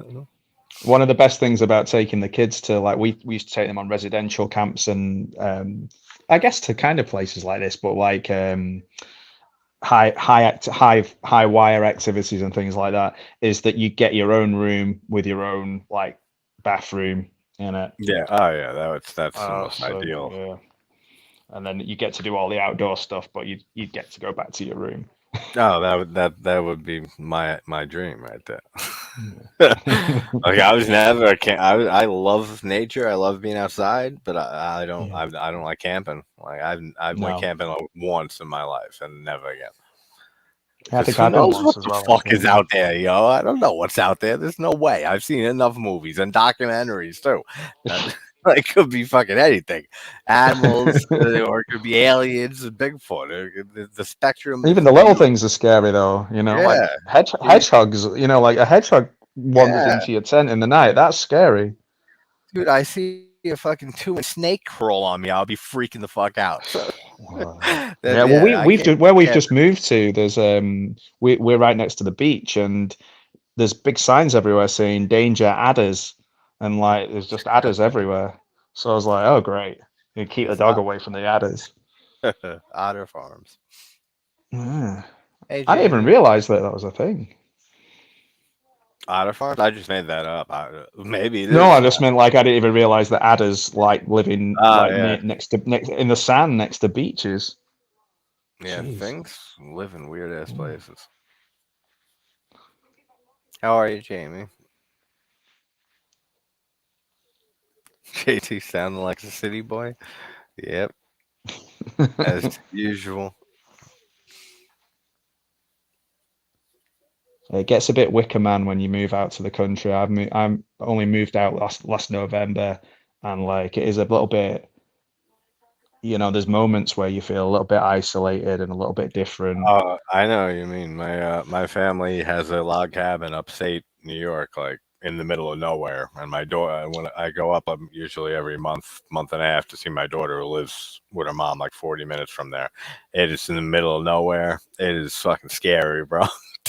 One of the best things about taking the kids to like we used to take them on residential camps and I guess to kind of places like this, but like high wire activities and things like that, is that you get your own room with your own like bathroom in it. Yeah. Oh, yeah. That's the most So ideal. yeah, and then you get to do all the outdoor stuff, but you get to go back to your room. Oh, that would be my dream right there. Yeah. Like I was never a I love nature. I love being outside, but Yeah. I don't like camping. Like I went No. camping like once in my life and never again. Yeah, I Because think who I've been knows once what as the well, fuck is actually. out there, yo? I don't know what's out there. There's no way. I've seen enough movies and documentaries too. That it could be fucking anything, animals, or it could be aliens and Bigfoot. The spectrum Even is the little huge. things are scary, though. Like Yeah, dude. hedgehogs. Like a hedgehog wanders Yeah, into your tent in the night. That's scary. dude. I see a fucking 2-inch snake crawl on me. I'll be freaking the fuck out. So that Yeah, well, yeah, I can't. where we've Yeah, just moved to. There's we're right next to the beach, and there's big signs everywhere saying "danger adders," and like there's just adders everywhere. So I was like, oh great, you keep the it's dog away from the adders. Otter Farms. Yeah. Hey, I didn't even Jamie. realize that was a thing. Otter Farms? I just made that up. Maybe it No, I is. just meant like I didn't even realize that adders like living Oh like yeah, next in the sand next to beaches. yeah. Jeez. Things live in weird ass Mm. places. How are you, Jamie? JT sounding like a city boy. Yep, as usual. It gets a bit Wicker Man when you move out to the country. I'm only moved out last November, and like it is a little bit. There's moments where you feel a little bit isolated and a little bit different. I know what you mean. My family has a log cabin upstate New York, like in the middle of nowhere. And my daughter, when I go up, I'm usually every month and a half to see my daughter who lives with her mom, like 40 minutes from there. It is in the middle of nowhere. It is fucking scary, bro.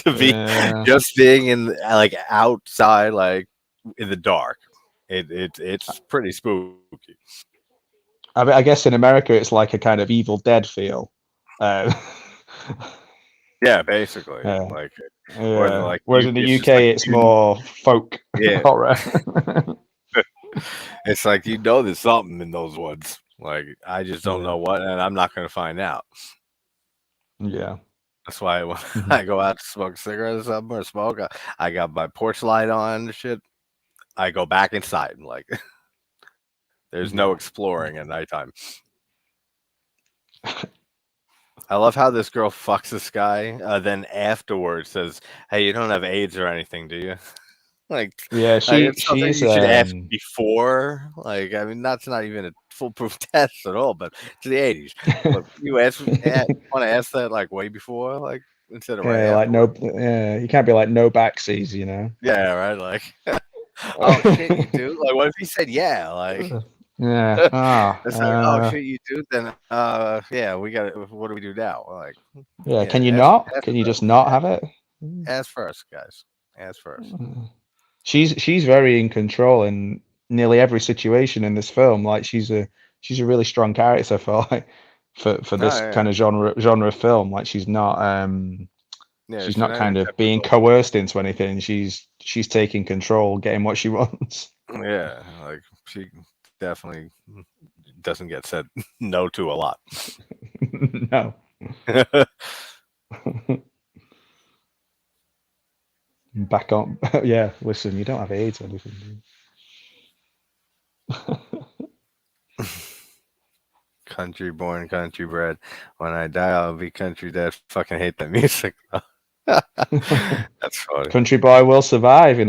To be Yeah, just being in like outside, like in the dark. It's pretty spooky. I guess in America it's like a kind of Evil Dead feel. Uh, Yeah, basically, yeah, like or yeah. like Whereas you, in the it's just like UK it's more folk yeah. horror. It's like you know there's something in those woods. Like I just don't Yeah, know what, and I'm not going to find out. yeah. That's why when Mhm. I go out to smoke cigarettes or something or smoke, I got my porch light on and shit. I go back inside. And like there's no Yeah. exploring at nighttime. I love how this girl fucks this guy, then afterwards says, "Hey, you don't have AIDS or anything, do you?" Like, Yeah, it's something she's you should ask before. Like, I mean, that's not even a foolproof test at all, but it's the '80s. But you want to ask that like way before, like instead of right yeah, like afterward. no, yeah, you can't be like no backsies. Yeah, right. Like, oh shit, you do. Like, what if he said yeah? Like, Yeah. it's like, oh shit, you do. Then, yeah, we got it. What do we do now? Like, Yeah. yeah, Can you not? ask Can you just first. not have it? Ask first, guys. Ask first. She's very in control in nearly every situation in this film. Like she's a really strong character for like for Oh this yeah, kind of genre of film. Like yeah. she's She's not not your kind of being typical. coerced into anything. She's taking control, getting what she wants. Yeah, like she definitely doesn't get said no to a lot. No. Back on. Yeah, listen, you don't have AIDS or anything, do Country born, country bred. When I die, I'll be country dead. Fucking hate that music. you? That's funny. Country boy will survive.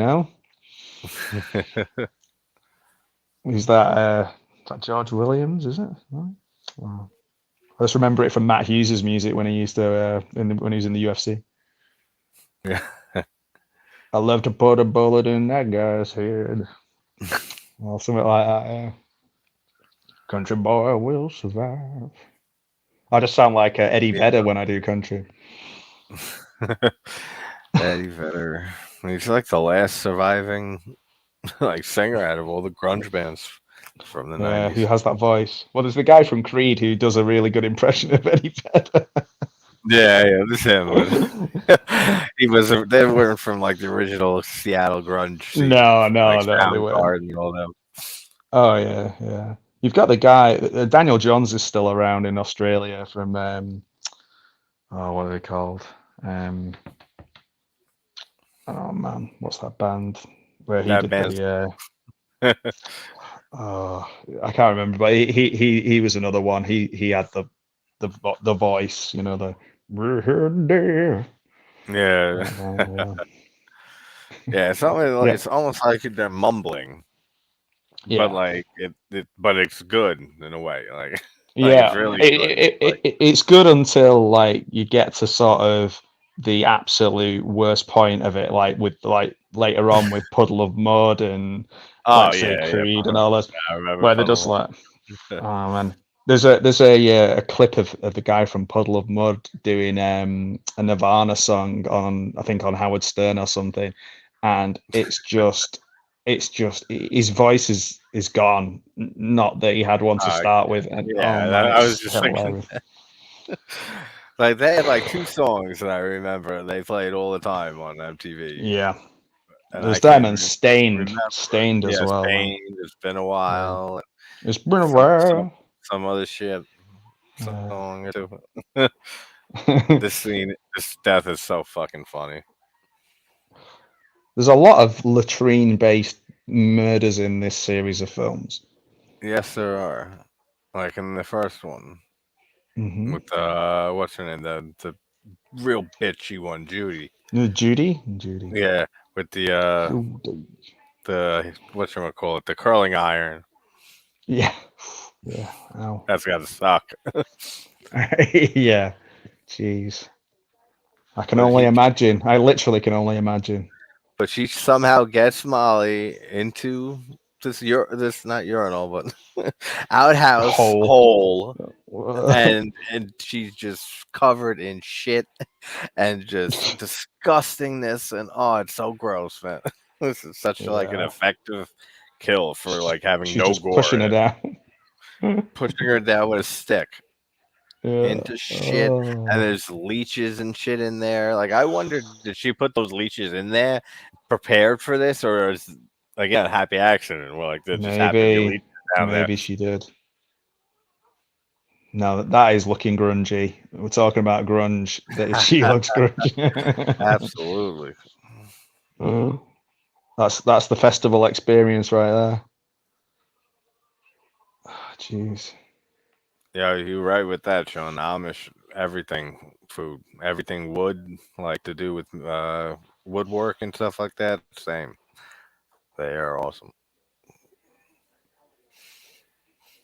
Is that George Williams, is it? No? Oh. I just remember it from Matt Hughes's music when he used to when he was in the UFC. Yeah. I love to put a bullet in that guy's head. Or something like that, yeah. Country boy will survive. I just sound like Eddie Yeah. Vedder when I do country. Eddie Vedder. He's like the last surviving like singer out of all the grunge bands from the Yeah, who '90s. has that voice? Well, there's the guy from Creed who does a really good impression of Eddie Vedder. Yeah, yeah, this him. He was. They weren't from like the original Seattle grunge scene, No, like no, no, they weren't. Soundgarden and all them. Oh yeah, yeah. You've got the guy Daniel Johns is still around in Australia from what are they called? Um, oh man, what's that band where he That did band's. oh, I can't remember, but he was another one. He had the voice, the we're here and there. Yeah, Yeah. yeah. It's almost like, Yeah. it's almost like they're mumbling, but Yeah. like but it's good in a way. Like like it's Yeah, really good. Like it's good until like you get to sort of the absolute worst point of it, like with like later on with Puddle of Mud and oh Let's Say yeah, yeah. Creed and all those, I remember where they're just Puddle. like, oh man. There's a clip of the guy from Puddle of Mud doing a Nirvana song on, I think, on Howard Stern or something, and it's just his voice is gone. Not that he had one to Uh, start with, and oh yeah, man, I was it's just thinking. hilarious. Like they had like two songs that I remember they played all the time on MTV, Yeah, and I there's them can't and Stained, remember. Stained as Yeah, well. Man. Spain. It's been a Yeah, while. it's been a Some while. some other shit Yeah. song or two. This scene, this death is so fucking funny. There's a lot of latrine-based murders in this series of films. Yes, there are. Like in the first one Hmm. with what's her name, the real bitchy one, Judy. Judy. Yeah, with Judy. the whatchamacallit, the curling iron. Yeah, yeah. Ow. That's gotta suck. Yeah. Jeez. I can But only he imagine. I literally can only imagine. but she somehow gets Molly into this not urinal but outhouse Hole. hole, and she's just covered in shit and just disgustingness, and oh, it's so gross, man. This is such like an Yeah. effective kill for like having She's no just gore pushing in her it. down. Pushing her down with a stick Yeah. into shit, and Oh. there's leeches and shit in there. Like I wondered, did she put those leeches in there prepared for this, or is again a happy accident? Where like there just happened to be Maybe. leeches down there. Maybe she did. No, that is looking grungy. We're talking about grunge. That she looks grungy. Absolutely. Uh, that's the festival experience right there. Ah, jeez. Yeah, you're right with that, Sean. Amish, everything food, everything wood, like to do with woodwork and stuff like that. Same. They are awesome.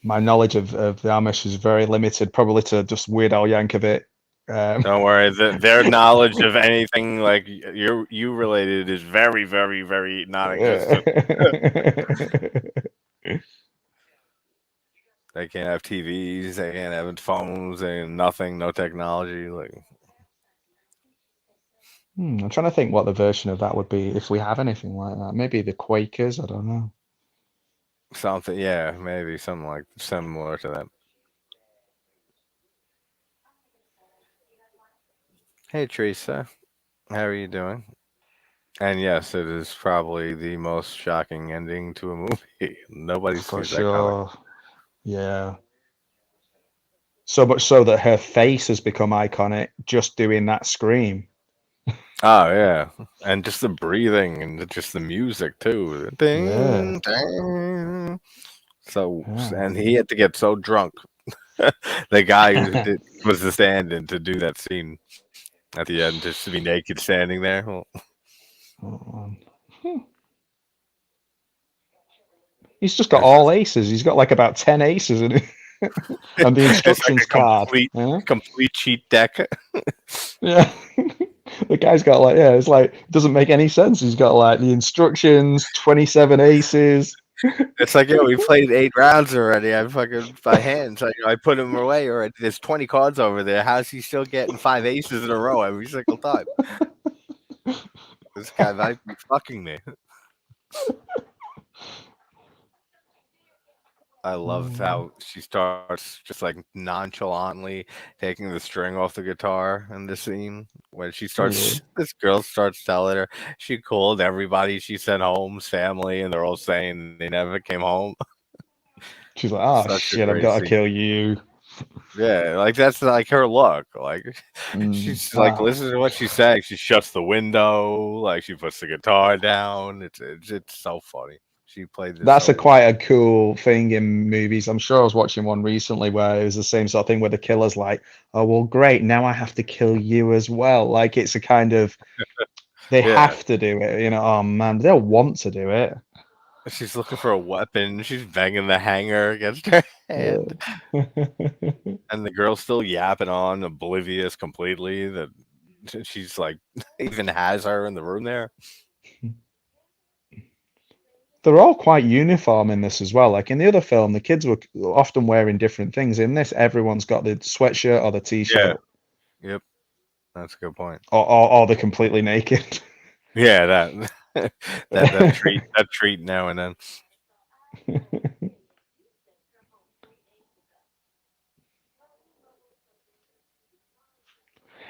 My knowledge of the Amish is very limited, probably to just Weird Al Yankovic. Um, Don't worry, their knowledge of anything like you related is very, very, very non-existent. They can't have TVs. They can't have phones. And nothing. No technology. Like I'm trying to think what the version of that would be if we have anything like that. Maybe the Quakers. I don't know. something. Yeah, maybe something like similar to that. Hey, Teresa. How are you doing? And yes, it is probably the most shocking ending to a movie. Nobody For sees that coming. sure. Yeah. So much so that her face has become iconic just doing that scream. Oh yeah, and just the breathing and just the music too. Yeah. Ding, ding. So, Yeah. and he had to get so drunk. The guy who was the stand-in to do that scene at the end, just to be naked standing there. Well, Oh, he's just got it's all aces. He's got like about 10 aces in it. And the it's like instructions a card. Yeah. complete cheat deck. Yeah. The guy's got like, yeah, it's like, it doesn't make any sense. He's got like the instructions, 27 aces. It's like, yo, we played 8 rounds already. I fucking by hand. So, I put him away already. There's 20 cards over there. How's he still getting 5 aces in a row every single time? This guy might be fucking me. I love Mm, how she starts just like nonchalantly taking the string off the guitar in the scene when she yeah. starts. This girl starts telling her she called everybody she sent home's family, and they're all saying they never came home. She's like, oh Such a shit, I've great got to scene. kill you. Yeah, like that's like her look. Like she's like, Ah, listen to what she's saying. She shuts the window. Like she puts the guitar down. It's so funny. She played this That's a so quite a cool thing in movies. I'm sure I was watching one recently where it was the same sort of thing where the killer's like, "Oh well, great, now I have to kill you as well." Like it's a kind of they yeah. have to do it, you know. Oh man, they don't want to do it. She's looking for a weapon. She's banging the hanger against her Yeah. hand, and the girl's still yapping on, oblivious completely that she's like even has her in the room there. They're all quite uniform in this as well. Like in the other film, the kids were often wearing different things. In this, everyone's got the sweatshirt or the Yeah. t-shirt, Yep. That's a good point. or they're completely naked. Yeah, that that treat now and then.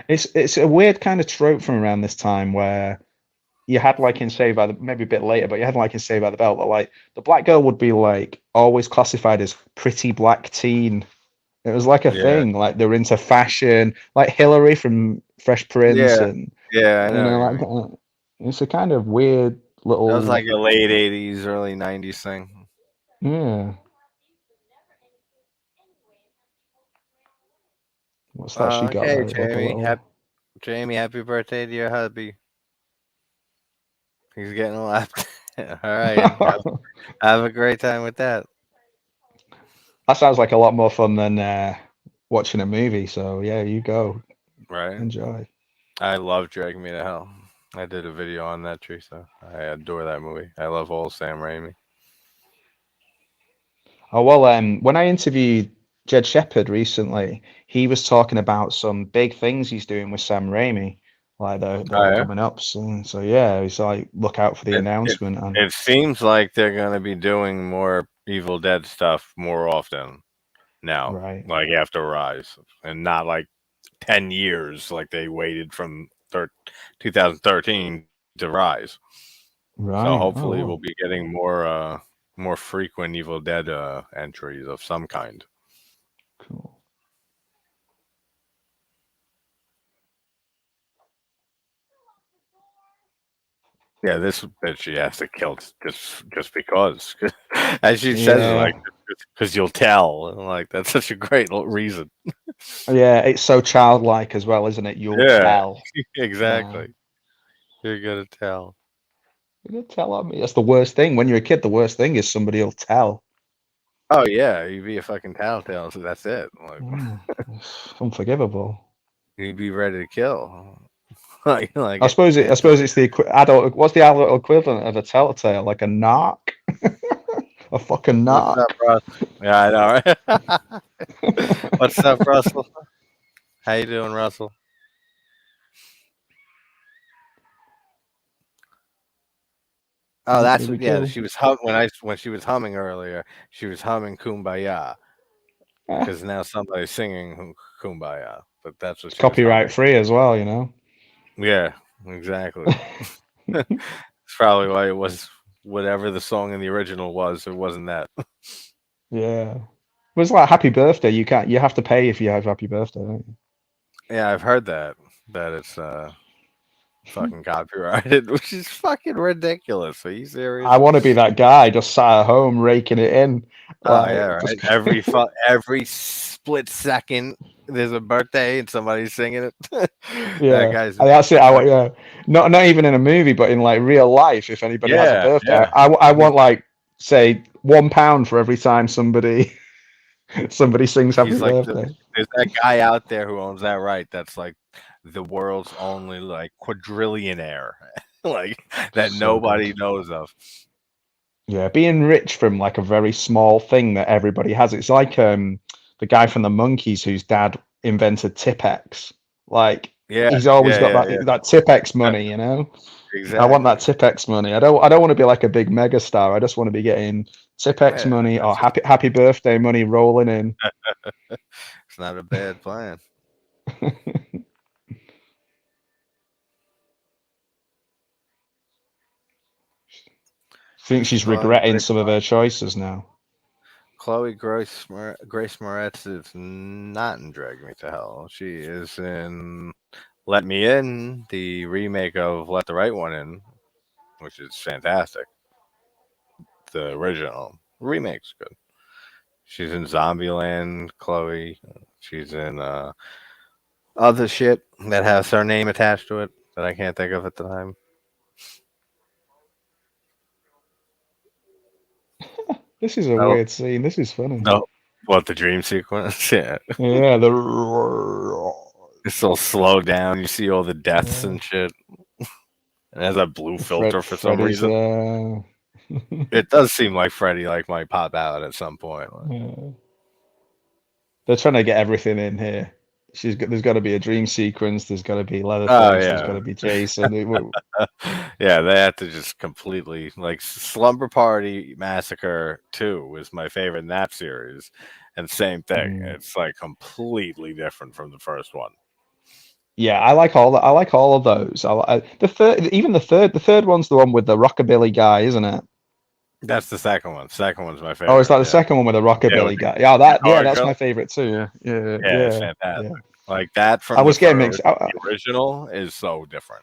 It's a weird kind of trope from around this time where you had like in Saved by the maybe a bit later, but you had like in Saved by the Bell that like the black girl would be like always classified as pretty black teen. It was like a Yeah. thing, like they were into fashion, like Hillary from Fresh Prince, Yeah. and Yeah, I you know what know, you like mean. it's a kind of weird That was little like a late '80s, early '90s thing. yeah. What's that she got Okay, there? Like a Jamie. little. Jamie, happy birthday to your hubby. He's getting a lap. All right. Have a great time with that. That sounds like a lot more fun than watching a movie. So yeah, you go Right. enjoy. I love Dragging Me to Hell. I did a video on that, Teresa. I adore that movie. I love old Sam Raimi. Oh well, when I interviewed Jed Shepherd recently, he was talking about some big things he's doing with Sam Raimi, like that Oh are yeah. coming up soon. So yeah, it's like look out for the It it announcement. And it seems like they're gonna be doing more Evil Dead stuff more often now, right, like after Rise, and not like 10 years like they waited from 2013 to Rise. So right. hopefully Oh we'll be well, getting more frequent Evil Dead entries of some kind. cool. Yeah, this bitch she has to kill just because, as she says, like Yeah, because you'll tell. And, like that's such a great reason. yeah. It's so childlike as well, isn't it? You'll Yeah, tell. Yeah. exactly. You're gonna tell. You'll tell on me. That's the worst thing. When you're a kid, the worst thing is somebody will tell. Oh yeah, you'd be a fucking tattletale. So that's it. Like Mm, it's unforgivable. you'd be ready to kill. I suppose Anthony. it's the adult. What's the adult equivalent of a telltale? Like a narc, a fucking What's narc. up, Russell? Yeah, I know. Right? What's up, Russell? How you doing, Russell? Oh, that's Here we what. Yeah, go. she was when she was humming earlier. She was humming "Kumbaya" Ah, because now somebody's singing "Kumbaya," but that's what it's she was copyright humming. free as well, you know. Yeah, exactly. It's probably why it was whatever the song in the original was. It wasn't that. Yeah. Well, it's like Happy Birthday. You can't. You have to pay if you have Happy Birthday, don't Yeah, I've heard that it's you? fucking copyrighted, which is fucking ridiculous. Are you I serious? want to be that guy just sat at home raking it in, Oh yeah, like just right. Every split second, there's a birthday and somebody's singing it. That yeah. guy's And that's it. I want fucking yeah. Not even in a movie, but in like real life. If anybody has a yeah, birthday, yeah. I He's want like say £1 for every time somebody sings Happy he's like Birthday. there's that guy out there who owns that right. That's like the world's only like quadrillionaire, like that So nobody good. knows of. Yeah, being rich from like a very small thing that everybody has. It's like the guy from the Monkeys whose dad invented Tipex. Like Yeah, he's always yeah, got yeah, that Tipex yeah. money, you know. I want that Exactly. Tipex money. I don't want to be like a big mega star. I just want to be getting Tipex Yeah, money or that's just happy birthday money rolling in. it's not a bad plan. Think she's Chloe regretting Grace some of her choices now. Grace Moretz is not in Drag Me to Hell. She is in Let Me In, the remake of Let the Right One In, which is fantastic. the original. Remake's good. She's in Zombieland, Chloe. She's in other shit that has her name attached to it that I can't think of at the time. This is a Oh weird scene. This is funny. no, what the dream sequence? Yeah, Yeah, the it's so slow down. You see all the deaths yeah. and shit. It has a blue filter for some Freddy's reason. there. It does seem like Freddy like might pop out at some point. Yeah. They're trying to get everything in here. There's got to be a dream sequence. There's got to be Oh Leatherface. There's got yeah, to be Jason. yeah. They have to just completely like Slumber Party Massacre 2 was my favorite in that series, and same thing. Mm. It's like completely different from the first one. Yeah, I like all. I like all of those. The third, even the third one's the one with the rockabilly guy, isn't it? That's the second one. Second one's my Oh, is that favorite. the Yeah, second one with the yeah, with rockabilly the guy? Yeah, guitar that's drill. my favorite too. Yeah, yeah, Yeah, it's yeah, fantastic. yeah. Like that I from the was getting mixed. first, the original is so different.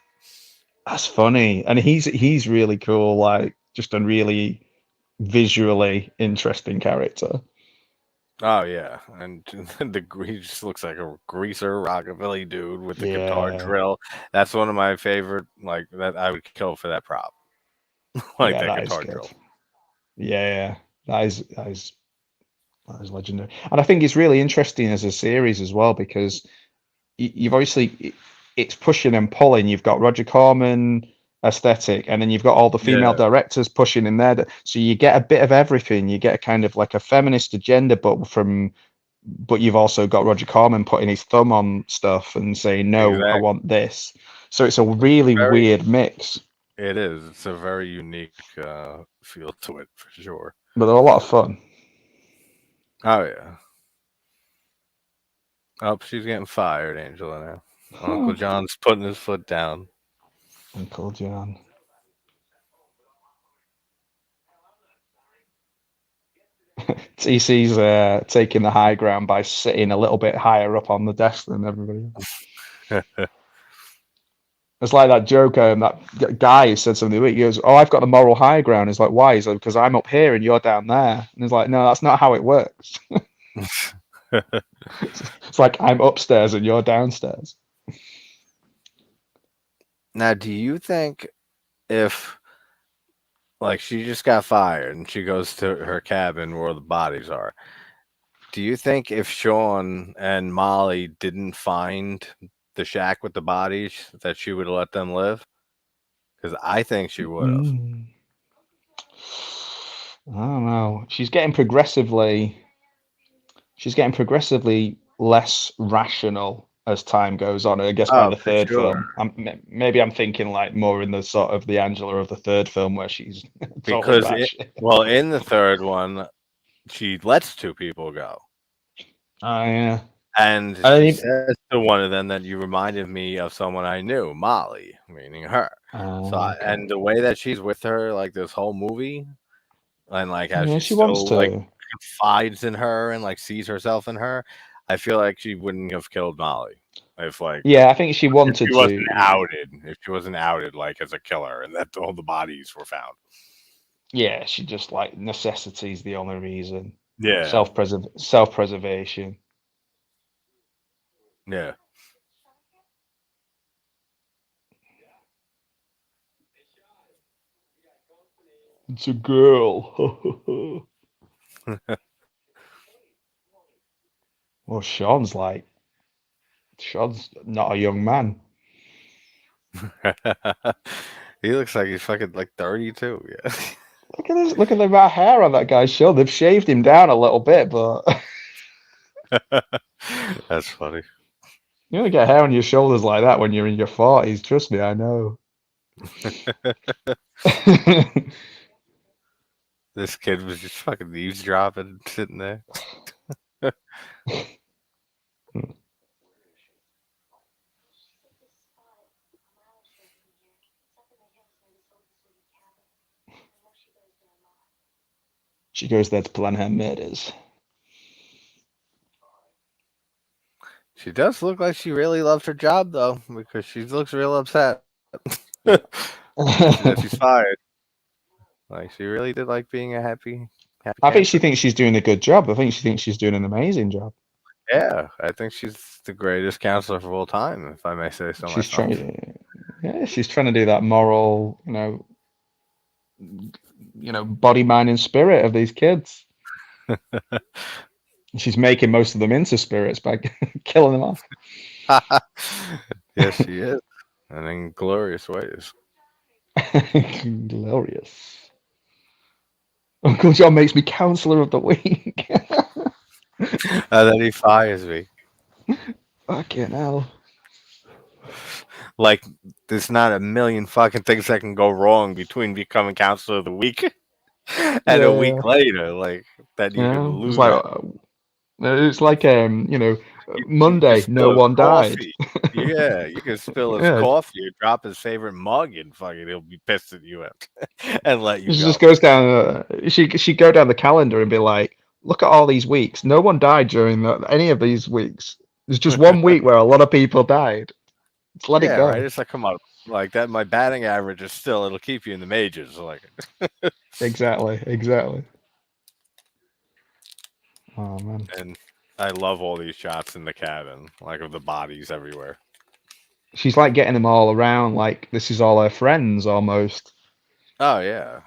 That's funny, and he's really cool. Like just a really visually interesting character. Oh yeah, and he just looks like a greaser rockabilly dude with the guitar Yeah, drill. That's one of my favorite. Like that, I would kill for that prop, like yeah, that that is guitar good. drill. Yeah, yeah, that is legendary. And I think it's really interesting as a series as well because you've obviously it's pushing and pulling. You've got Roger Corman aesthetic, and then you've got all the female Yeah, directors pushing in there. So you get a bit of everything. You get a kind of like a feminist agenda, but you've also got Roger Corman putting his thumb on stuff and saying, "No, I exactly. want this." So it's a It's really very. weird mix, It is. It's a very unique feel to it for sure. but they're a lot of fun. Oh yeah. Oh, she's getting fired, Angela now. Uncle John's putting his foot down. Uncle John. TC's taking the high ground by sitting a little bit higher up on the desk than everybody else. It's like that joke, that guy who said something the other week. He goes, "Oh, I've got the moral high ground." He's like, "Why?" He's like, "Because I'm up here and you're down there." And he's like, "No, that's not how it works." It's like I'm upstairs and you're downstairs. Now, do you think if like she just got fired and she goes to her cabin where the bodies are, do you think if Sean and Molly didn't find the shack with the bodies that she would have let them live? Because I think she would have. Mm. I don't know. She's getting progressively less rational as time goes on. I guess by Oh, the for third sure. film, maybe I'm thinking like more in the sort of the Angela of the third film where she's totally Because it, rational. well, in the third one, she lets two people go. Oh yeah. And I she mean, says to one of them that you reminded me of someone I knew, Molly, meaning her. So, okay. and the way that she's with her, like this whole movie, and like how Yeah, she she wants still like to. confides in her and like sees herself in her, I feel like she wouldn't have killed Molly if like Yeah, I think she if wanted she wasn't to. outed, if she wasn't outed like as a killer, and that all the bodies were found. Yeah, she just like necessity is the only reason. Yeah, Self-preservation. yeah. It's a girl. Well, Sean's not a young man. He looks like he's fucking like 32. Yeah. Look at this. Look at the amount of hair on that guy's shoulder. They've shaved him down a little bit, but That's funny. you only get hair on your shoulders like that when you're in your 40s. Trust me, I know. This kid was just fucking eavesdropping, sitting there. She goes there to plan her murders. She does look like she really loves her job, though, because she looks real upset Yeah. that she's fired. Like she really did like being a happy I think she camper. thinks she's doing a good job. I think she thinks she's doing an amazing job. Yeah, I think she's the greatest counselor of all time, if I may say so She's myself. trying, yeah, she's trying to do that moral, body, mind, and spirit of these kids. She's making most of them into spirits by killing them off. Yes, she is, and in glorious ways. Glorious. Uncle John makes me counselor of the week. And then he fires me. Fucking hell. Like there's not a million fucking things that can go wrong between becoming counselor of the week and a Yeah. week later, like that you could Yeah. lose it. It's like You could Monday, no spill his one died. coffee. Yeah, you could spill his Yeah. coffee or drop his favorite mug and fucking he'll be pissed at you and let you She just go. goes down. She go down the calendar and be like, "Look at all these weeks. No one died during any of these weeks. There's just one week where a lot of people died. Let's let it Yeah, right. go." It's like, come on, like that. My batting average is still. It'll keep you in the majors. Like, Exactly. Exactly. Oh man. and I love all these shots in the cabin, like of the bodies everywhere. She's like getting them all around. Like this is all her friends almost. Oh yeah,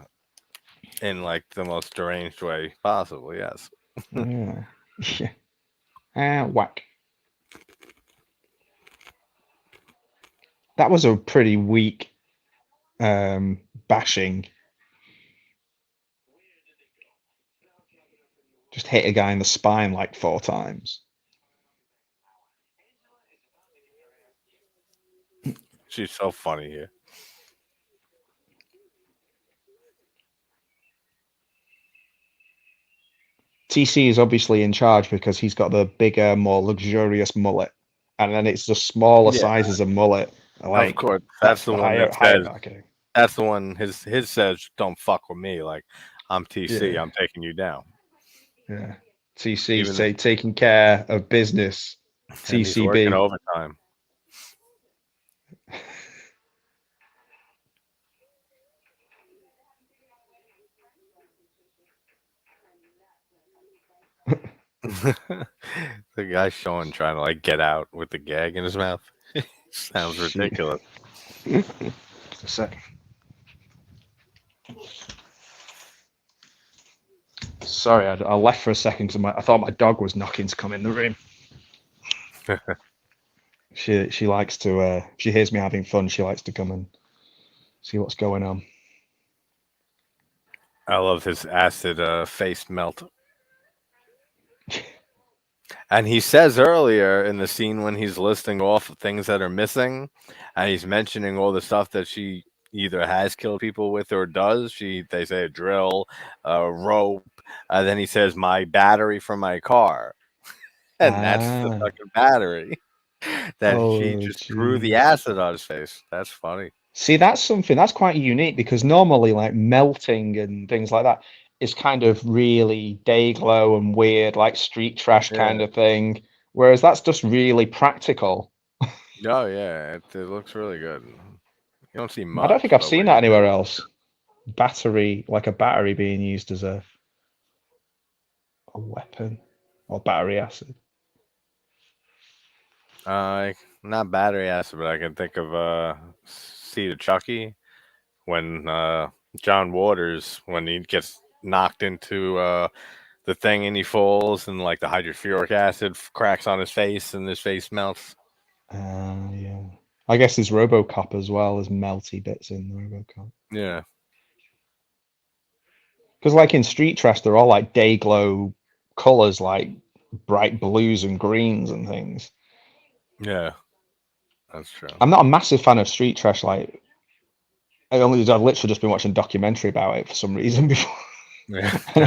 in like the most deranged way possible. Yes. Yeah. Yeah. Ah, whack. That was a pretty weak bashing. Just hit a guy in the spine like 4 times. She's so funny here. TC is obviously in charge because he's got the bigger, more luxurious mullet, and then it's the smaller Yeah, sizes of mullet. of Like course. That's that's the the one that higher says. marketing. That's the one. His says, "Don't fuck with me." Like, I'm TC. Yeah, I'm taking you down. yeah. TC's Even taking care of business. and he's working TCB. overtime. The guy showing trying to like get out with the gag in his mouth. Sounds She. ridiculous. Just a sec. Sorry, I left for a second because I thought my dog was knocking to come in the room. She likes to. She hears me having fun. She likes to come and see what's going on. I love his acid face melt. And he says earlier in the scene when he's listing off things that are missing, and he's mentioning all the stuff that she either has killed people with or does. They say a drill, a rope, and then he says my battery from my car, and that's the Ah. fucking battery that she Oh, just threw the jeez. acid on his face. That's funny. See, that's something that's quite unique because normally, like melting and things like that, is kind of really day glow and weird, like street trash Yeah. kind of thing. Whereas that's just really practical. Oh yeah, it looks really good. You don't see I don't think much, I've but seen when that you do, anywhere else. Battery, like a battery being used as a weapon or battery acid. not battery acid, but I can think of Seed of Chucky when John Waters when he gets knocked into the thing and he falls and like the hydrofluoric acid cracks on his face and his face melts. Yeah. I guess there's RoboCop as well. There's melty bits in RoboCop. Yeah, Because like in Street Trash, they're all like day glow colors, like bright blues and greens and things. yeah, that's true. I'm not a massive fan of Street Trash. Like I've literally just been watching a documentary about it for some reason before, Yeah, and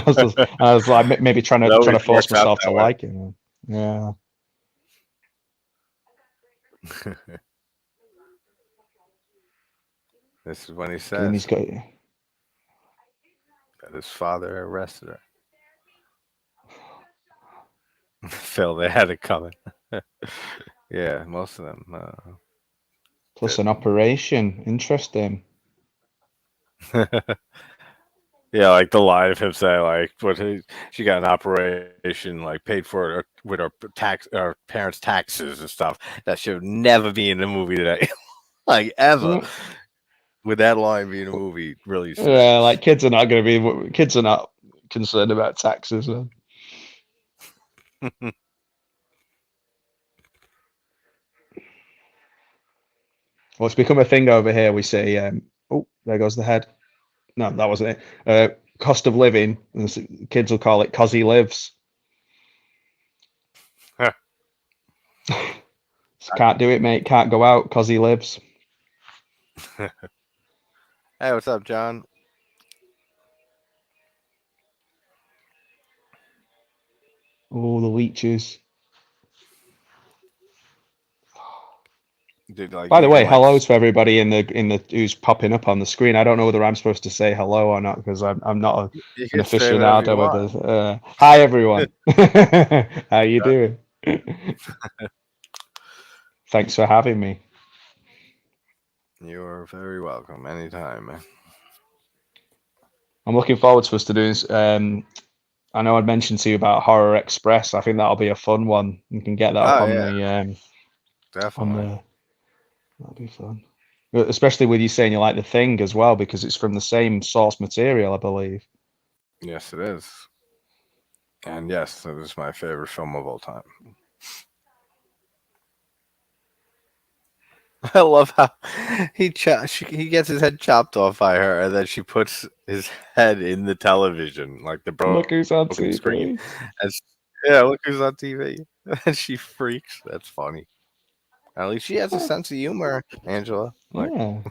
I was like maybe it trying always to force works out myself to that way. like it. Yeah, This is when he and then says he's got that his father arrested her. Phil, they had it coming. Yeah, most of them plus did. an operation. Interesting. Yeah, like the lie of him saying like she got an operation like paid for it with her parents' taxes and stuff. That should never be in the movie today, like ever. Mm, With that line being a movie released today. yeah, like kids are not concerned about taxes. Well, it's become a thing over here. We say, "Oh, there goes the head." No, that wasn't it. Cost of living. And kids will call it "cause he lives." Can't do it, mate. Can't go out cause he lives. Hey, what's up, John? Oh, the leeches. Dude, like By the you way, can like hellos for everybody in the who's popping up on the screen. I don't know whether I'm supposed to say hello or not because I'm not you an can say whatever you aficionado with want. this. Hi everyone, how you doing? Thanks for having me. You're very welcome anytime, man. I'm looking forward to us to doing. I know I'd mentioned to you about Horror Express. I think that'll be a fun one. You can get that up Oh yeah, on definitely. the. That'll be fun. Especially with you saying you like the Thing as well, because it's from the same source material, I believe. Yes, it is. And yes, it is my favorite film of all time. I love how he gets his head chopped off by her, and then she puts his head in the television, like the Look broken who's on screen. TV. And yeah, look who's on TV. And she freaks. That's funny. At least she has a Yeah. sense of humor, Angela. Like Yeah.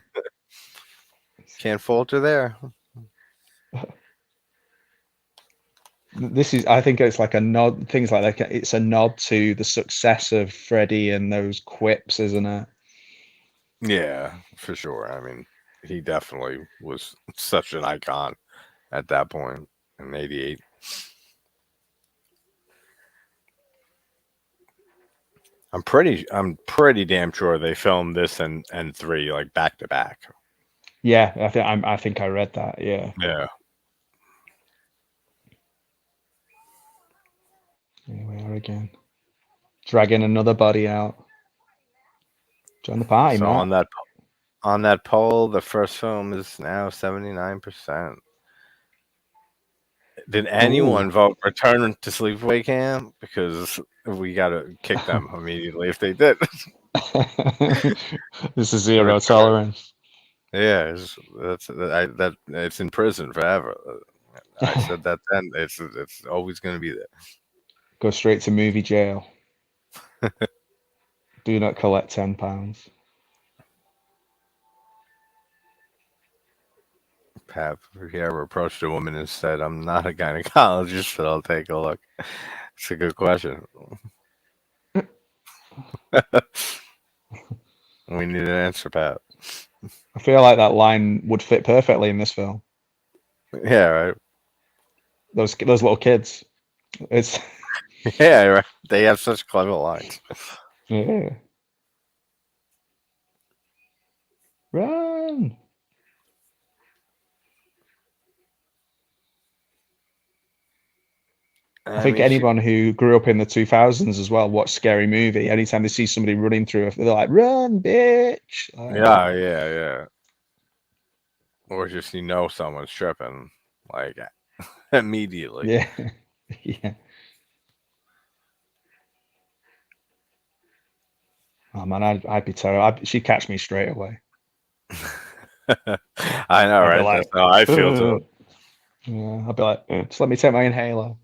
can't fault her there. This is, I think it's like a nod, things like that. It's a nod to the success of Freddie and those quips, isn't it? Yeah, for sure. I mean, he definitely was such an icon at that point in '88. I'm pretty damn sure they filmed this and three like back to back. Yeah, I think I read that. Yeah. Yeah. Here we are again, dragging another body out. Join the party, So Matt. on that poll, the first film is now 79%. Did Ooh. anyone vote return to sleepaway camp? Because we gotta kick them immediately if they did. This is zero Return. tolerance. Yeah, that it's in prison forever. I said that then. It's always gonna be there. Go straight to movie jail. Do not collect £10. Have you ever approached a woman and said, "I'm not a gynecologist, but I'll take a look"? It's a good question. We need an answer, Pat. I feel like that line would fit perfectly in this film. Yeah, right. Those little kids. It's Yeah, right. They have such clever lines. yeah. Run. I I think mean, she. anyone who grew up in the 2000s as well watched Scary Movie. Anytime they see somebody running through, they're like, "Run, bitch!" Yeah, yeah, yeah. Or just someone's tripping, like immediately. Yeah, yeah. Oh man, I'd be terrible. She'd catch me straight away. I know, I'd be right? like, That's how I feel too. yeah. I'd be like, just let me take my inhaler.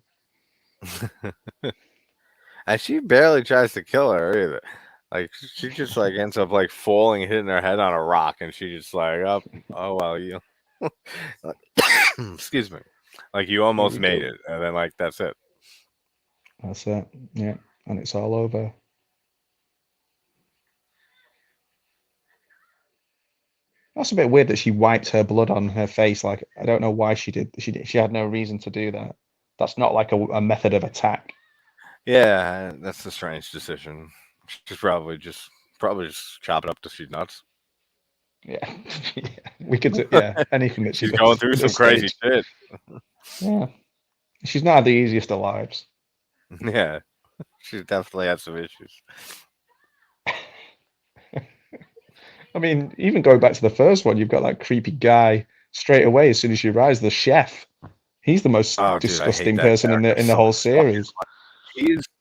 And she barely tries to kill her either. Like she just like ends up like falling, hitting her head on a rock, and she just like, oh well, you. Excuse me. Like you Here almost we made go. it, and then like that's it. That's it. Yeah, and it's all over. That's a bit weird that she wiped her blood on her face. Like, I don't know why she did. She had no reason to do that. That's not like a method of attack. Yeah, that's a strange decision. She's probably just chop it up to she's nuts. Yeah, yeah. We could, yeah, anything that she She's going does through at some this crazy stage. shit. Yeah, she's not had the easiest of lives. Yeah, she definitely has some issues. I mean, even going back to the first one, you've got that creepy guy straight away as soon as you rise, the chef. He's the most Oh, dude, I hate disgusting that person character in the so whole fucking series. much.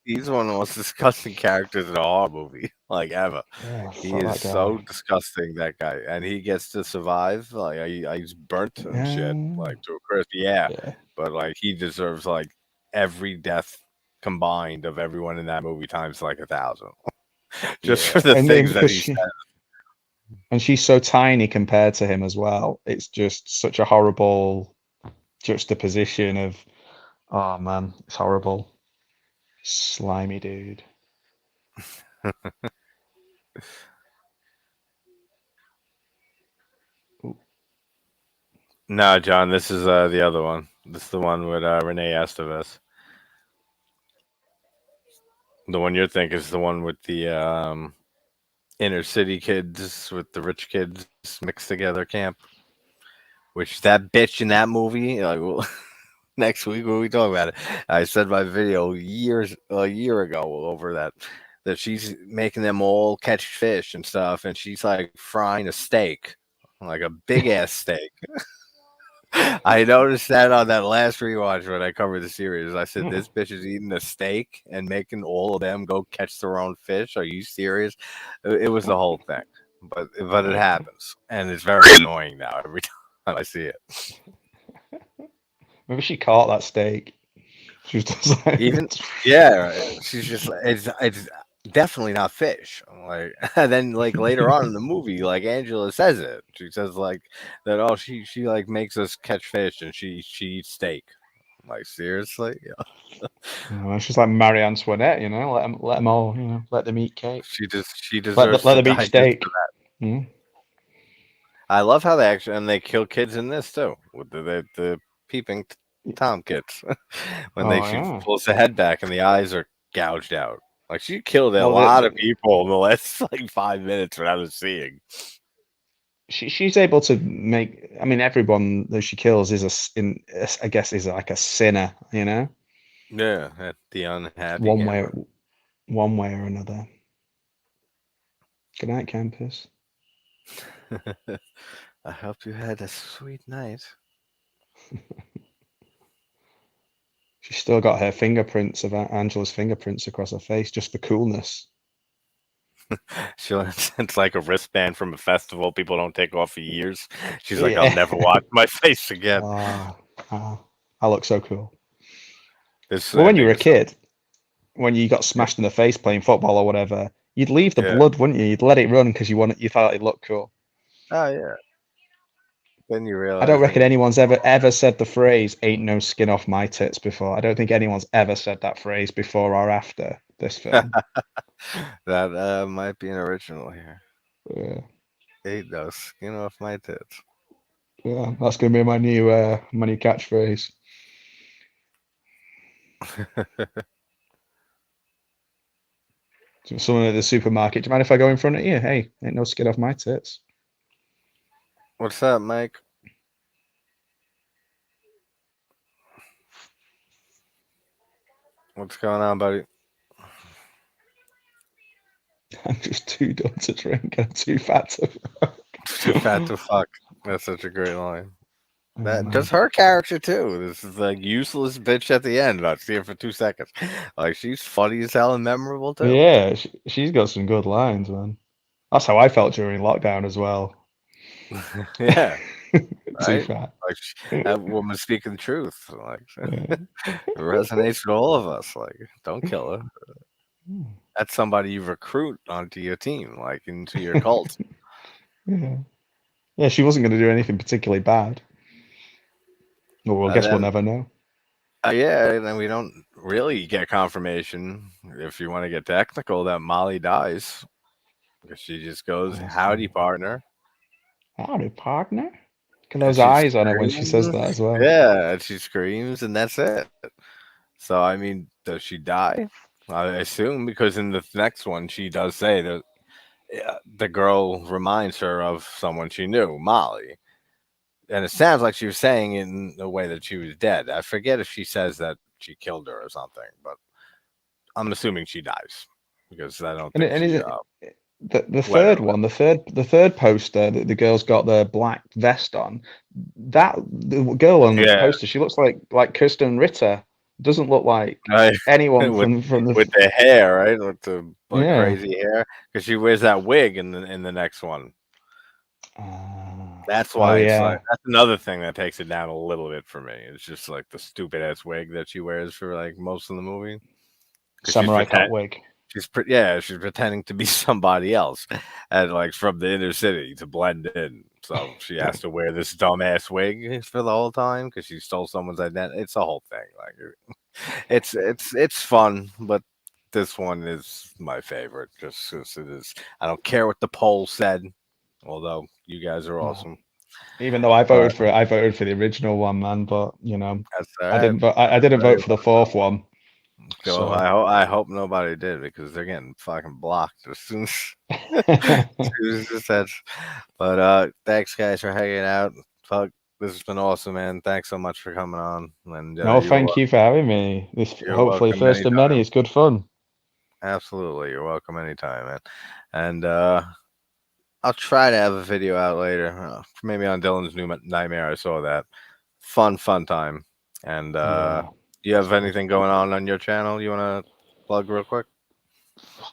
He's one of the most disgusting characters in a horror movie, like ever. Yeah, He fuck is that so guy. disgusting, that guy, and he gets to survive. Like he's burnt and shit, Um, like to a crisp. Yeah, yeah, but like he deserves like every death combined of everyone in that movie times like 1,000, just for yeah, the and then things that because he said. she's so tiny compared to him as well. It's just such a horrible juxtaposition of, oh man, it's horrible. Slimy dude. Ooh. No, John, this is the other one. This is the one with Renee Estevez. The one you're thinking is the one with the inner city kids with the rich kids mixed together camp. Which that bitch in that movie, like next week when we talk about it, I said my video a year ago over that she's making them all catch fish and stuff, and she's like frying a steak, like a big ass steak. I noticed that on that last rewatch when I covered the series. I said, Hmm. "This bitch is eating a steak and making all of them go catch their own fish. Are you serious?" It was the whole thing, but it Okay. happens, and it's very annoying now every time I see it. Maybe she caught that steak. She was just like, Even yeah, she's just like it's definitely not fish. I'm like, and then like later on in the movie, like Angela says it. She says like that. Oh, she like makes us catch fish, and she eats steak. I'm like, seriously? Yeah. she's like Marie Antoinette, let them all, let them eat cake. She deserves Let to them eat die just for steak. that. Mm. I love how they actually and they kill kids in this too with the peeping tom kids when they Oh she yeah. pulls the head back and the eyes are gouged out. Like she killed a Well, lot of people in the last like 5 minutes without us seeing. she's able to make. I mean, everyone that she kills is I guess, is like a sinner. Yeah, the unhappy One way, camper. one way or another. Good night, campus. I hope you had a sweet night. She's still got her fingerprints of Angela's fingerprints across her face just for coolness. She it's like a wristband from a festival people don't take off for years. She's like, I'll Yeah. never wash my face again. Ah, ah, I look so cool. This Well, when you ending were a is so kid, when you got smashed in the face playing football or whatever, you'd leave the yeah. blood, wouldn't you? You'd let it run because you thought it looked cool. Oh yeah. Then you I don't realize reckon when anyone's ever said the phrase "ain't no skin off my tits" before. I don't think anyone's ever said that phrase before or after this film. that might be an original here. Yeah, Ain't no skin off my tits. yeah, that's gonna be my new catchphrase. So someone at the supermarket, do you mind if I go in front of you? Hey, ain't no skin off my tits. What's up, Mike? What's going on, buddy? I'm just too dumb to drink. I'm too fat to. Too fat to fuck. That's such a great line. Oh That man. just her character too. This is like useless bitch at the end. I see her for 2 seconds. Like she's funny as hell and memorable too. Yeah, she's got some good lines, man. That's how I felt during lockdown as well. Yeah, Too right. fat. Like that woman speaking the truth. Like Yeah. it resonates with all of us. Like don't kill her. That's somebody you recruit onto your team, like into your cult. Yeah. Yeah, she wasn't going to do anything particularly bad. Well, I And guess we'll then never know. yeah, and then we don't really get confirmation if you want to get technical that Molly dies because she just goes, Oh, "Howdy, partner." howdy, partner. Look at And those she eyes on her when she says screams. that as well. Yeah, and she screams, and that's it. So, I mean, does she die? I assume because in the next one, she does say that the girl reminds her of someone she knew, Molly. And it sounds like she was saying in the way that she was dead. I forget if she says that she killed her or something, but I'm assuming she dies because I don't think And she is it the let her third live. one, the third poster that the girl's got the black vest on? That the girl on the Yeah, poster, she looks like Kirsten Ritter. Doesn't look like right. anyone with from the with the hair, right? With the like yeah. crazy hair, because she wears that wig in the next one. That's Oh why it's like yeah, that's another thing that takes it down a little bit for me. It's just like the stupid ass wig that she wears for like most of the movie because samurai cop wig. yeah, she's pretending to be somebody else, and like from the inner city to blend in. So she has to wear this dumbass wig for the whole time because she stole someone's identity. It's a whole thing. Like it's fun, but this one is my favorite just because it is. I don't care what the poll said, although you guys are No. awesome. Even though I But voted for it, I voted for the original one, man. But you know, that's all I right. didn't vote. I didn't Very vote for the fourth one. well. So I hope nobody did because they're getting fucking blocked as soon as, as soon as it says. But thanks guys for hanging out. Fuck, this has been awesome, man. Thanks so much for coming on, and no, thank you for having me. This you're hopefully welcome first of many. anytime. It's good fun. Absolutely, you're welcome anytime, man. And I'll try to have a video out later, maybe on Dylan's new nightmare. I saw that fun time. And Yeah, you that's have good. anything going on your channel you want to plug real quick?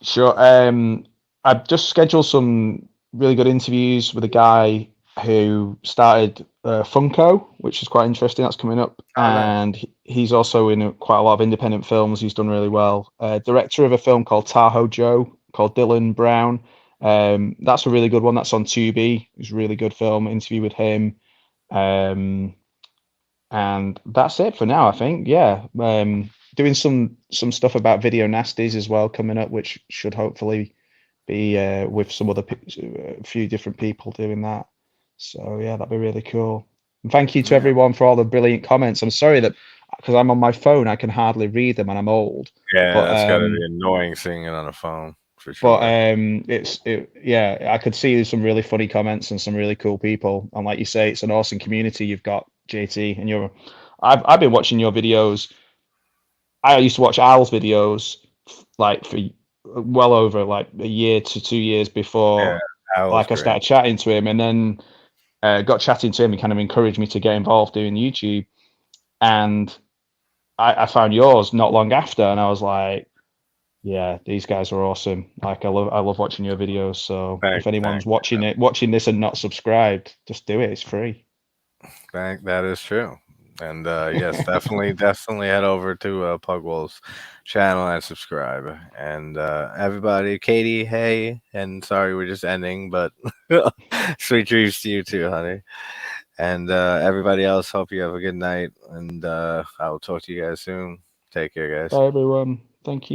Sure. I've just scheduled some really good interviews with a guy who started Funko, which is quite interesting. That's coming up, Oh, nice. and he's also in quite a lot of independent films. He's done really well. Director of a film called Tahoe Joe, called Dylan Brown. That's a really good one. That's on Tubi. It's a really good film. Interview with him. Um, and that's it for now, I think. Yeah. Doing some stuff about video nasties as well coming up, which should hopefully be with some other a few different people doing that. So yeah, that'd be really cool. And thank you to Yeah, everyone for all the brilliant comments. I'm sorry that because I'm on my phone, I can hardly read them and I'm old. yeah, But that's got to be annoying seeing it on a phone for but sure. yeah, I could see some really funny comments and some really cool people. And like you say, it's an awesome community you've got, JT. And I've been watching your videos. I used to watch Al's videos like for well over like a year to 2 years Yeah, before that was like I great. started chatting to him, and then got chatting to him and kind of encouraged me to get involved doing YouTube. And I found yours not long after, and I was like, yeah, these guys are awesome. Like I love watching your videos. So if anyone's watching this and not subscribed, just do it. It's free. That is true. And yes, definitely head over to Pugwell's channel and subscribe. And everybody, Katie, hey, and sorry we're just ending, but sweet dreams to you too, honey. And everybody else, hope you have a good night. And I will talk to you guys soon. Take care, guys. Bye everyone. Thank you.